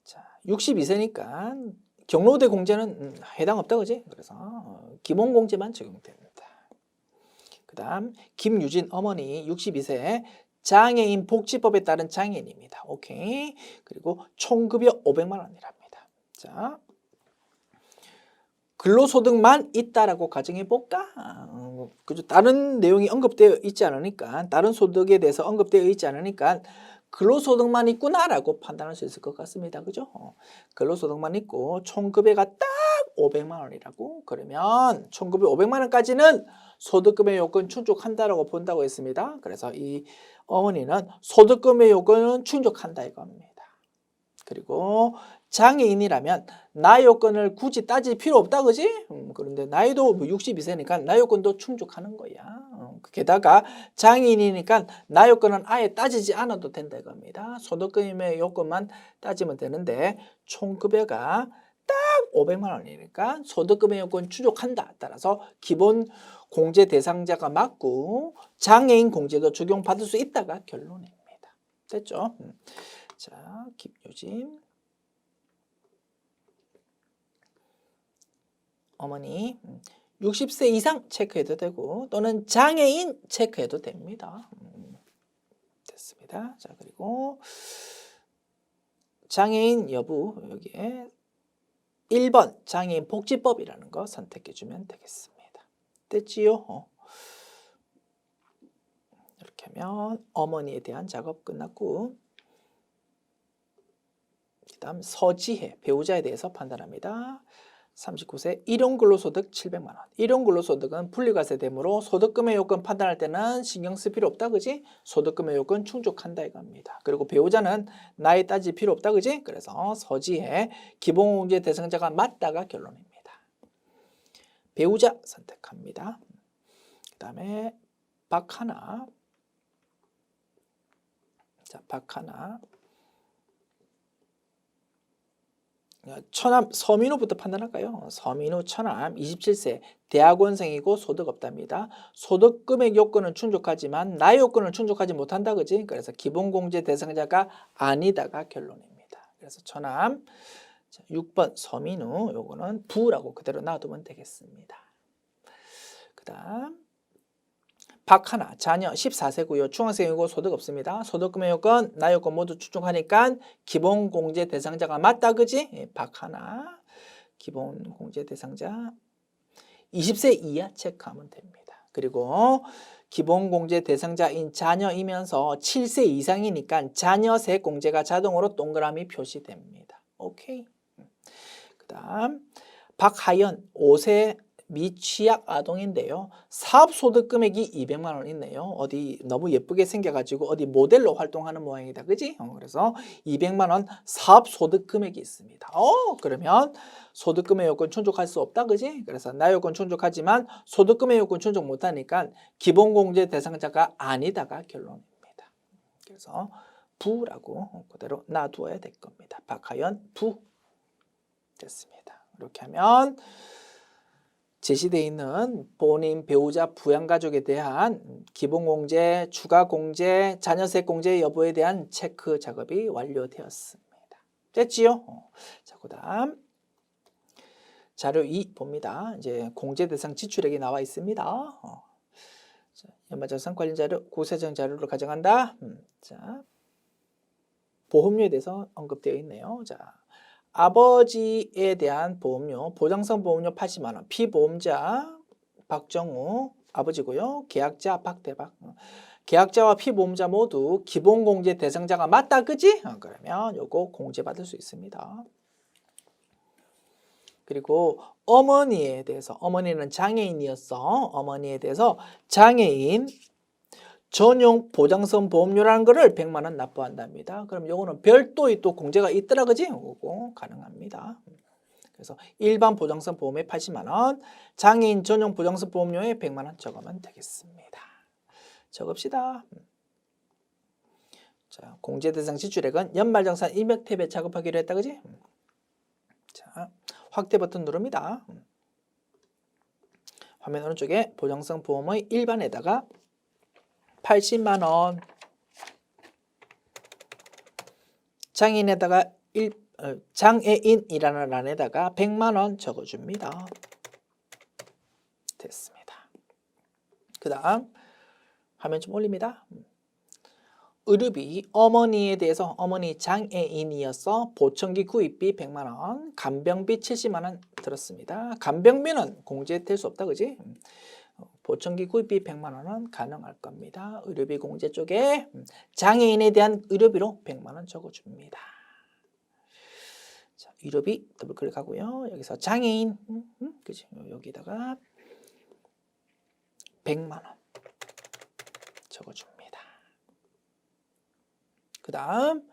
자, 62세니까 경로우대 공제는 해당 없다 그지? 그래서 기본 공제만 적용됩니다. 그다음 김유진 어머니 62세 장애인 복지법에 따른 장애인입니다. 오케이. 그리고 총급여 500만 원이랍니다. 자, 근로소득만 있다라고 가정해 볼까? 그죠? 다른 내용이 언급되어 있지 않으니까 다른 소득에 대해서 언급되어 있지 않으니까 근로소득만 있구나라고 판단할 수 있을 것 같습니다. 그죠? 근로소득만 있고 총급여가 딱 500만 원이라고 그러면 총급여 500만 원까지는 소득금의 요건 충족한다라고 본다고 했습니다. 그래서 이 어머니는 소득금의 요건은 충족한다 이겁니다. 그리고 장애인이라면 나이 요건을 굳이 따질 필요 없다 그지? 그런데 나이도 62세니까 나이 요건도 충족하는 거야. 게다가 장애인이니까 나이 요건은 아예 따지지 않아도 된다 이겁니다. 소득금의 요건만 따지면 되는데 총급여가 딱 500만 원이니까 소득금의 요건 충족한다. 따라서 기본 공제 대상자가 맞고 장애인 공제도 적용받을 수 있다가 결론입니다. 됐죠? 자, 김유진 어머니 60세 이상 체크해도 되고 또는 장애인 체크해도 됩니다. 됐습니다. 자, 그리고 장애인 여부 여기에 1번 장애인 복지법이라는 거 선택해 주면 되겠습니다. 됐지요? 이렇게 하면 어머니에 대한 작업 끝났고 그 다음 서지혜 배우자에 대해서 판단합니다. 39세 일용근로소득 700만 원. 일용근로소득은 분리과세 되므로 소득금의 요건 판단할 때는 신경 쓸 필요 없다 그지? 소득금의 요건 충족한다 이겁니다. 그리고 배우자는 나이 따질 필요 없다 그지? 그래서 서지혜 기본공제 대상자가 맞다가 결론입니다. 배우자 선택합니다. 그 다음에 박하나. 자, 박하나. 처남 서민호부터 판단할까요? 서민호 처남 27세 대학원생이고 소득 없답니다. 소득 금액 요건은 충족하지만 나이 요건을 충족하지 못한다 그지? 그래서 기본공제 대상자가 아니다가 결론입니다. 그래서 처남 6번 서민호 요거는 부라고 그대로 놔두면 되겠습니다. 그 다음 박하나 자녀 14세고요. 중학생이고 소득 없습니다. 소득금의 요건, 나이 요건 모두 충족하니까 기본공제 대상자가 맞다 그지? 예, 박하나 기본공제 대상자 20세 이하 체크하면 됩니다. 그리고 기본공제 대상자인 자녀이면서 7세 이상이니까 자녀 세공제가 자동으로 동그라미 표시됩니다. 오케이. 그 다음 박하연 5세 미취학 아동인데요. 사업소득 금액이 200만 원 있네요. 어디 너무 예쁘게 생겨가지고 어디 모델로 활동하는 모양이다. 그지? 그래서 200만 원 사업소득 금액이 있습니다. 그러면 소득금의 요건 충족할 수 없다. 그지? 그래서 나 요건 충족하지만 소득금의 요건 충족 못하니까 기본공제 대상자가 아니다가 결론입니다. 그래서 부라고 그대로 놔두어야 될 겁니다. 박하연 부 됐습니다. 이렇게 하면 제시되어 있는 본인, 배우자, 부양가족에 대한 기본공제, 추가공제, 자녀세공제 여부에 대한 체크 작업이 완료되었습니다. 됐지요? 자, 그 다음 자료 2 봅니다. 이제 공제 대상 지출액이 나와 있습니다. 연말정산 관련 자료, 구세정 자료를 가져간다. 자, 보험료에 대해서 언급되어 있네요. 자, 아버지에 대한 보험료, 보장성 보험료 80만 원. 피보험자 박정우 아버지고요. 계약자 박대박. 계약자와 피보험자 모두 기본공제 대상자가 맞다, 그지? 그러면 요거 공제받을 수 있습니다. 그리고 어머니에 대해서, 어머니는 장애인이었어. 어머니에 대해서 장애인 전용 보장성 보험료라는 거를 100만 원 납부한답니다. 그럼 요거는 별도의 또 공제가 있더라, 그지? 요거 가능합니다. 그래서 일반 보장성 보험에 80만 원, 장애인 전용 보장성 보험료에 100만 원 적으면 되겠습니다. 적읍시다. 자, 공제 대상 지출액은 연말정산 임액탭에 작업하기로 했다, 그지? 자, 확대 버튼 누릅니다. 화면 오른쪽에 보장성 보험의 일반에다가 80만 원, 장애인에다가 장애인이라는 란에다가 100만 원 적어줍니다. 됐습니다. 그 다음 화면 좀 올립니다. 의료비, 어머니에 대해서 어머니 장애인이어서 보청기 구입비 100만 원, 간병비 70만 원 들었습니다. 간병비는 공제될 수 없다, 그지? 보청기 구입비 100만 원은 가능할 겁니다. 의료비 공제 쪽에 장애인에 대한 의료비로 100만 원 적어줍니다. 자, 의료비 더블 클릭하고요. 여기서 장애인, 그지? 여기다가 100만 원 적어줍니다. 그 다음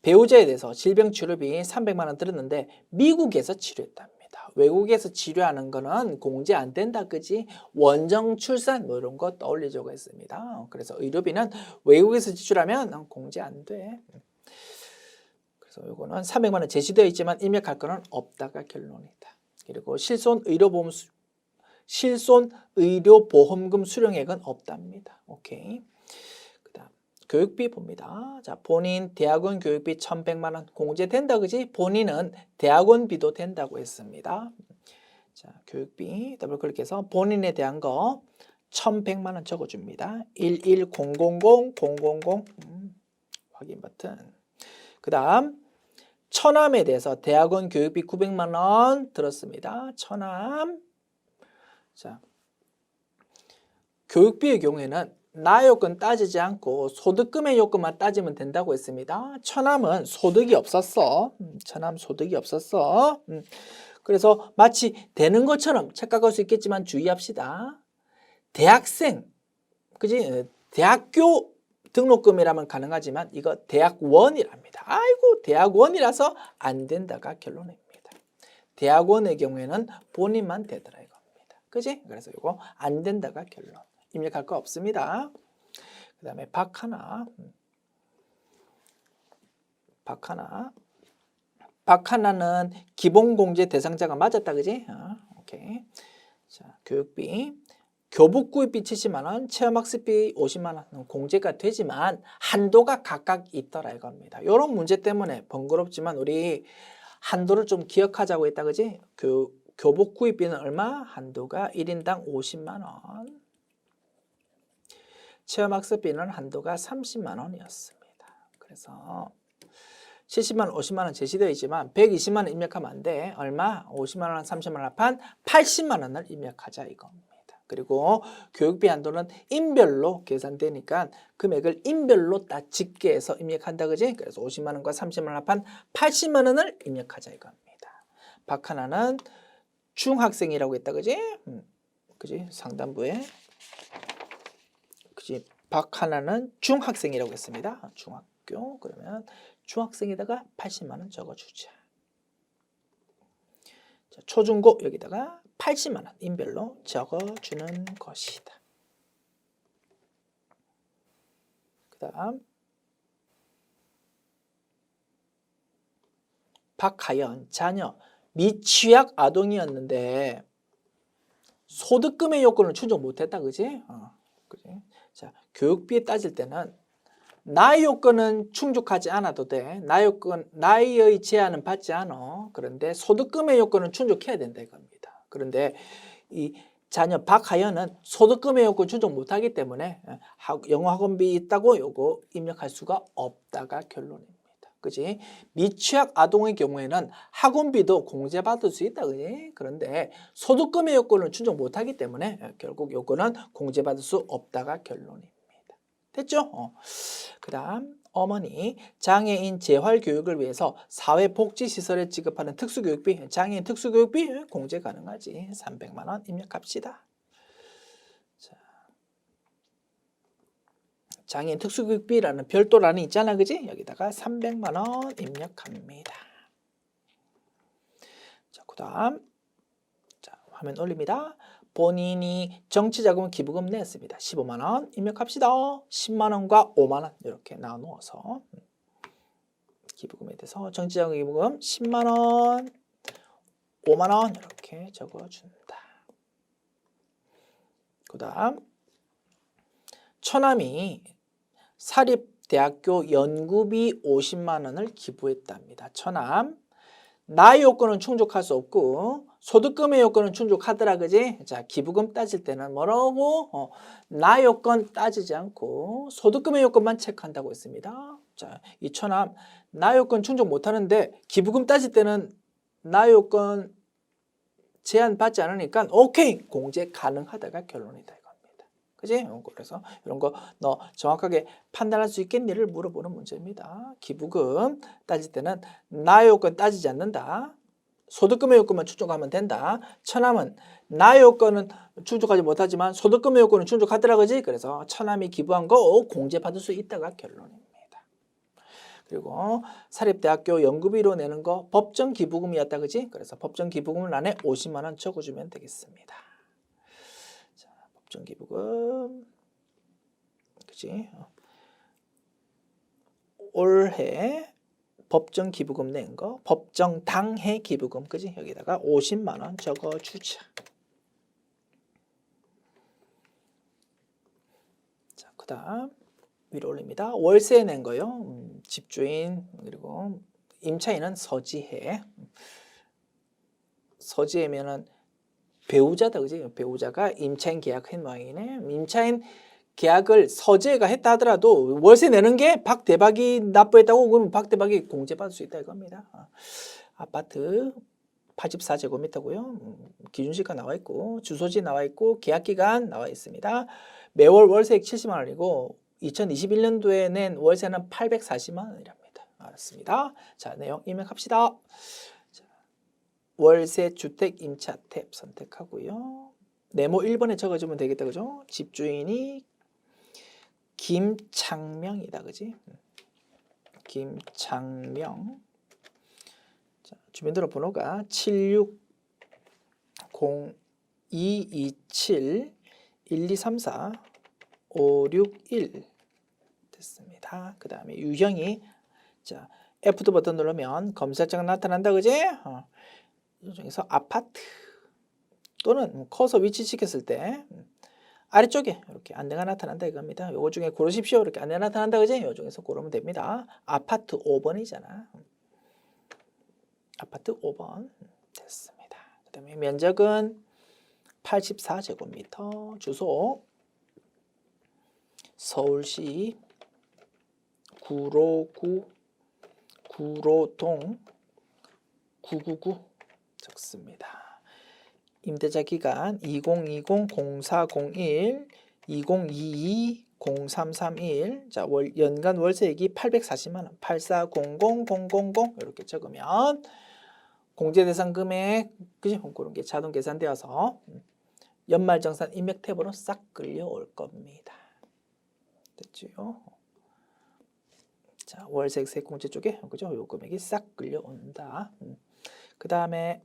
배우자에 대해서 질병치료비 300만 원 들었는데 미국에서 치료했답니다. 외국에서 치료하는 거는 공제 안 된다, 그지? 원정 출산 뭐 이런 거 떠올리자고 했습니다. 그래서 의료비는 외국에서 지출하면 공제 안 돼. 그래서 이거는 300만 원 제시되어 있지만 입력할 거는 없다가 결론이다. 그리고 실손 의료보험금 수령액은 없답니다. 오케이. 교육비 봅니다. 자, 본인 대학원 교육비 1,100만 원 공제된다, 그지? 본인은 대학원비도 된다고 했습니다. 자, 교육비 더블 클릭해서 본인에 대한 거 1,100만 원 적어줍니다. 11000000 확인 버튼. 그 다음 처남에 대해서 대학원 교육비 900만 원 들었습니다. 처남. 자, 교육비의 경우에는 나요건 따지지 않고 소득금의 요건만 따지면 된다고 했습니다. 처남은 소득이 없었어. 처남 소득이 없었어. 그래서 마치 되는 것처럼 착각할 수 있겠지만 주의합시다. 대학생, 그지? 대학교 등록금이라면 가능하지만 이거 대학원이랍니다. 아이고, 대학원이라서 안 된다가 결론입니다. 대학원의 경우에는 본인만 되더라 이겁니다. 그지? 그래서 이거 안 된다가 결론. 입력할 거 없습니다. 그 다음에 박하나는 기본공제 대상자가 맞았다, 그지? 오케이. 자, 교육비, 교복구입비 70만 원, 체험학습비 50만 원 공제가 되지만 한도가 각각 있더라 이겁니다. 이런 문제 때문에 번거롭지만 우리 한도를 좀 기억하자고 했다, 그지? 교복구입비는 얼마? 한도가 1인당 50만 원. 체험학습비는 한도가 30만 원이었습니다. 그래서 70만 원, 50만 원 제시되어 있지만 120만 원 입력하면 안 돼. 얼마? 50만 원, 30만 원 합한 80만 원을 입력하자 이겁니다. 그리고 교육비 한도는 인별로 계산되니까 금액을 인별로 다 집계해서 입력한다, 그지? 그래서 50만 원과 30만 원 합한 80만 원을 입력하자 이겁니다. 박하나는 중학생이라고 했다, 그지? 그지? 상단부에. 그지? 박하나는 중학생이라고 했습니다. 중학교. 그러면 중학생에다가 80만 원 적어주자. 자, 초중고 여기다가 80만 원 인별로 적어주는 것이다. 그 다음 박하연 자녀 미취학 아동이었는데 소득금의 요건을 충족 못했다, 그지? 그지? 자, 교육비에 따질 때는 나이 요건은 충족하지 않아도 돼. 나이의 제한은 받지 않아. 그런데 소득금의 요건은 충족해야 된다 이겁니다. 그런데 이 자녀 박하연은 소득금의 요건 충족 못하기 때문에 영어 학원비 있다고 요거 입력할 수가 없다가 결론입니다. 그지? 미취학 아동의 경우에는 학원비도 공제받을 수 있다, 그지? 그런데 소득금의 요건을 충족 못하기 때문에 결국 요건은 공제받을 수 없다가 결론입니다. 됐죠? 그 다음 어머니, 장애인 재활교육을 위해서 사회복지시설에 지급하는 특수교육비, 장애인 특수교육비 공제 가능하지. 300만 원 입력합시다. 자, 장애인 특수교육비라는 별도란이 있잖아, 그지? 여기다가 300만 원 입력합니다. 자, 그 다음 화면 올립니다. 본인이 정치자금 기부금 냈습니다. 15만 원 입력합시다. 10만 원과 5만 원 이렇게 나누어서 기부금에 대해서 정치자금 기부금 10만 원, 5만 원 이렇게 적어준다. 그 다음 처남이 사립대학교 연구비 50만 원을 기부했답니다. 처남 나의 요건은 충족할 수 없고 소득금의 요건은 충족하더라, 그지? 자, 기부금 따질 때는 뭐라고? 나의 요건 따지지 않고 소득금의 요건만 체크한다고 했습니다. 자, 이 처남 나의 요건 충족 못하는데 기부금 따질 때는 나의 요건 제한 받지 않으니까 오케이 공제 가능하다가 결론이다 이겁니다. 그지? 그래서 이런 거 너 정확하게 판단할 수 있겠니를 물어보는 문제입니다. 기부금 따질 때는 나의 요건 따지지 않는다. 소득금의 요건만 충족하면 된다. 처남은 나의 요건은 충족하지 못하지만 소득금의 요건은 충족하더라, 그지? 그래서 처남이 기부한 거 공제받을 수 있다가 결론입니다. 그리고 사립대학교 연구비로 내는 거 법정 기부금이었다, 그지? 그래서 법정 기부금을 안에 50만 원 적어주면 되겠습니다. 자, 법정 기부금, 그지? 올해 법정 기부금 낸 거, 법정 당해 기부금, 그지? 여기다가 50만 원 적어주자. 자, 그 다음 위로 올립니다. 월세 낸 거요. 집주인 그리고 임차인은 서지혜. 서지혜면은 배우자다, 그지? 배우자가 임차인 계약한 모양이네. 임차인 계약을 서재가 했다 하더라도 월세 내는 게 박대박이 납부했다고 그러면 박대박이 공제받을 수 있다 이겁니다. 아파트 84제곱미터고요. 기준시가 나와 있고 주소지 나와 있고 계약기간 나와 있습니다. 매월 월세액 70만 원이고 2021년도에 낸 월세는 840만 원이랍니다. 알았습니다. 자, 내용 입력합시다. 자, 월세 주택 임차 탭 선택하고요. 네모 1번에 적어주면 되겠다, 그죠? 집주인이 김창명이다, 그지? 김창명. 자, 주민등록번호가 760-227-1234-561 됐습니다. 그 다음에 유형이 자 F2 버튼 누르면 검색자가 나타난다, 그지? 이 중에서 아파트 또는 커서 위치 시켰을 때 아래쪽에 이렇게 안내가 나타난다 이겁니다. 요거 중에 고르십시오. 이렇게 안내가 나타난다, 그지? 요 중에서 고르면 됩니다. 아파트 5번이잖아. 아파트 5번 됐습니다. 그 다음에 면적은 84제곱미터, 주소 서울시 구로동 999 적습니다. 임대차 기간 2020-0401, 2022-0331. 자, 연간 월세액이 840만 원, 8400000 이렇게 적으면 공제 대상 금액, 그지? 그런 게 자동 계산되어서 연말정산 입력 탭으로 싹 끌려올 겁니다. 됐죠? 자, 월세액 세공제 쪽에, 그죠? 요 금액이 싹 끌려온다. 그 다음에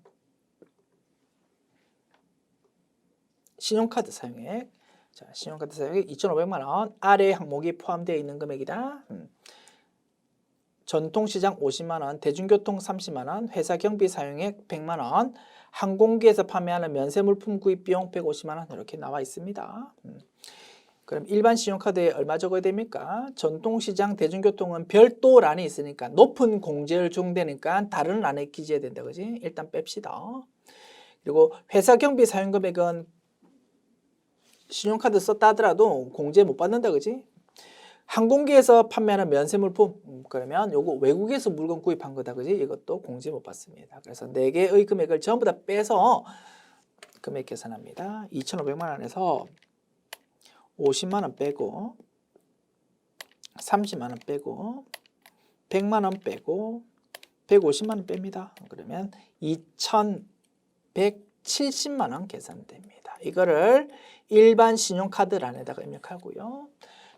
신용카드 사용액. 자, 신용카드 사용액 2,500만 원. 아래 항목이 포함되어 있는 금액이다. 전통시장 50만 원, 대중교통 30만 원, 회사 경비 사용액 100만 원, 항공기에서 판매하는 면세 물품 구입 비용 150만 원 이렇게 나와 있습니다. 그럼 일반 신용카드에 얼마 적어야 됩니까? 전통시장, 대중교통은 별도 란이 있으니까 높은 공제율 적용되니까 다른 란에 기재해야 된다, 그지? 일단 뺍시다. 그리고 회사 경비 사용 금액은 신용카드 썼다 하더라도 공제 못 받는다, 그지? 항공기에서 판매하는 면세물품 그러면 요거 외국에서 물건 구입한 거다 그지? 이것도 공제 못 받습니다. 그래서 4개의 금액을 전부 다 빼서 금액 계산합니다. 2,500만 원에서 50만 원 빼고 30만 원 빼고 100만 원 빼고 150만 원 뺍니다. 그러면 2,170만 원 계산됩니다. 이거를 일반 신용카드란에다가 입력하고요.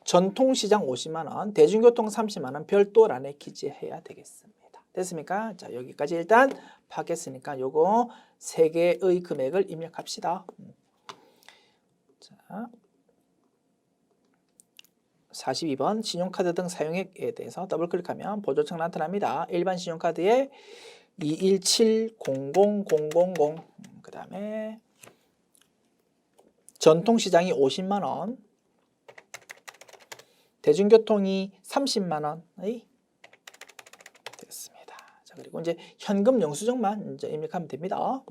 전통시장 50만 원, 대중교통 30만 원 별도란에 기재해야 되겠습니다. 됐습니까? 자, 여기까지 일단 파악했으니까 요거 3개의 금액을 입력합시다. 자, 42번 신용카드 등 사용액에 대해서 더블클릭하면 보조창 나타납니다. 일반 신용카드에 21700000 그 다음에 전통시장이 50만 원, 대중교통이 30만 원의 됐습니다. 자, 그리고 이제 현금 영수증만 이제 입력하면 됩니다.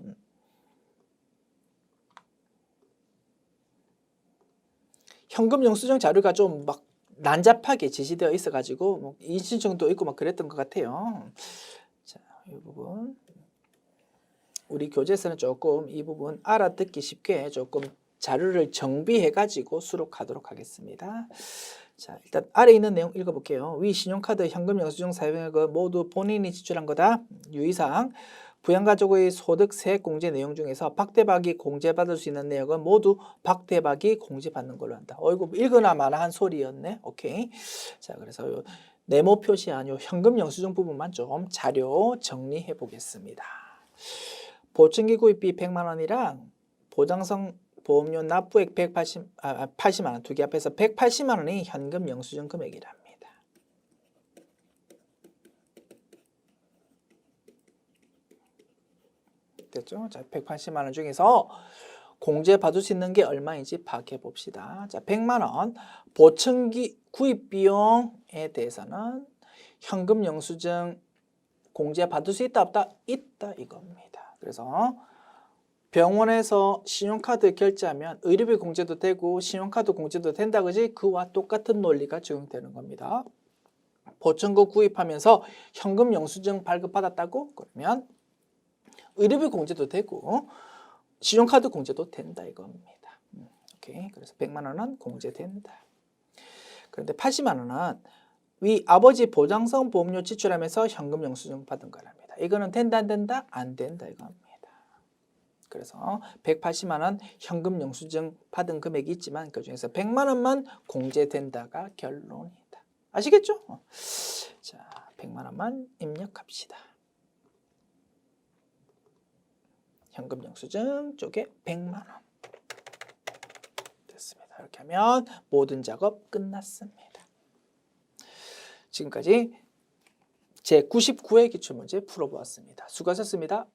현금 영수증 자료가 좀 막 난잡하게 제시되어 있어가지고 뭐 인신증도 있고 막 그랬던 것 같아요. 자, 이 부분 우리 교재에서는 조금 이 부분 알아듣기 쉽게 조금 자료를 정비해가지고 수록하도록 하겠습니다. 자, 일단 아래 있는 내용 읽어볼게요. 위 신용카드 현금 영수증 사용액은 모두 본인이 지출한 거다. 유의사항 부양가족의 소득 세액 공제 내용 중에서 박대박이 공제받을 수 있는 내역은 모두 박대박이 공제받는 걸로 한다. 어이구 읽으나 마나 한 소리였네. 오케이. 자, 그래서 요 네모 표시한 요 현금 영수증 부분만 좀 자료 정리해 보겠습니다. 보증기 구입비 100만 원이랑 보장성 보험료 납부액 80만 원 두 개 합해서 180만 원이 현금 영수증 금액이랍니다. 됐죠? 자, 180만 원 중에서 공제 받을 수 있는 게 얼마인지 파악해 봅시다. 자, 100만 원 보증기 구입 비용에 대해서는 현금 영수증 공제 받을 수 있다 없다? 있다 이겁니다. 그래서 병원에서 신용카드 결제하면 의료비 공제도 되고 신용카드 공제도 된다 그지? 그와 똑같은 논리가 적용되는 겁니다. 보증금 구입하면서 현금 영수증 발급받았다고? 그러면 의료비 공제도 되고 신용카드 공제도 된다 이겁니다. 오케이. 그래서 100만 원은 공제된다. 그런데 80만 원은 위 아버지 보장성 보험료 지출하면서 현금 영수증 받은 거랍니다. 이거는 된다 안 된다? 안 된다 이겁니다. 그래서 180만 원 현금 영수증 받은 금액이 있지만 그중에서 100만 원만 공제된다가 결론이다. 아시겠죠? 자, 100만 원만 입력합시다. 현금 영수증 쪽에 100만 원. 됐습니다. 이렇게 하면 모든 작업 끝났습니다. 지금까지 제99회 기출문제 풀어보았습니다. 수고하셨습니다.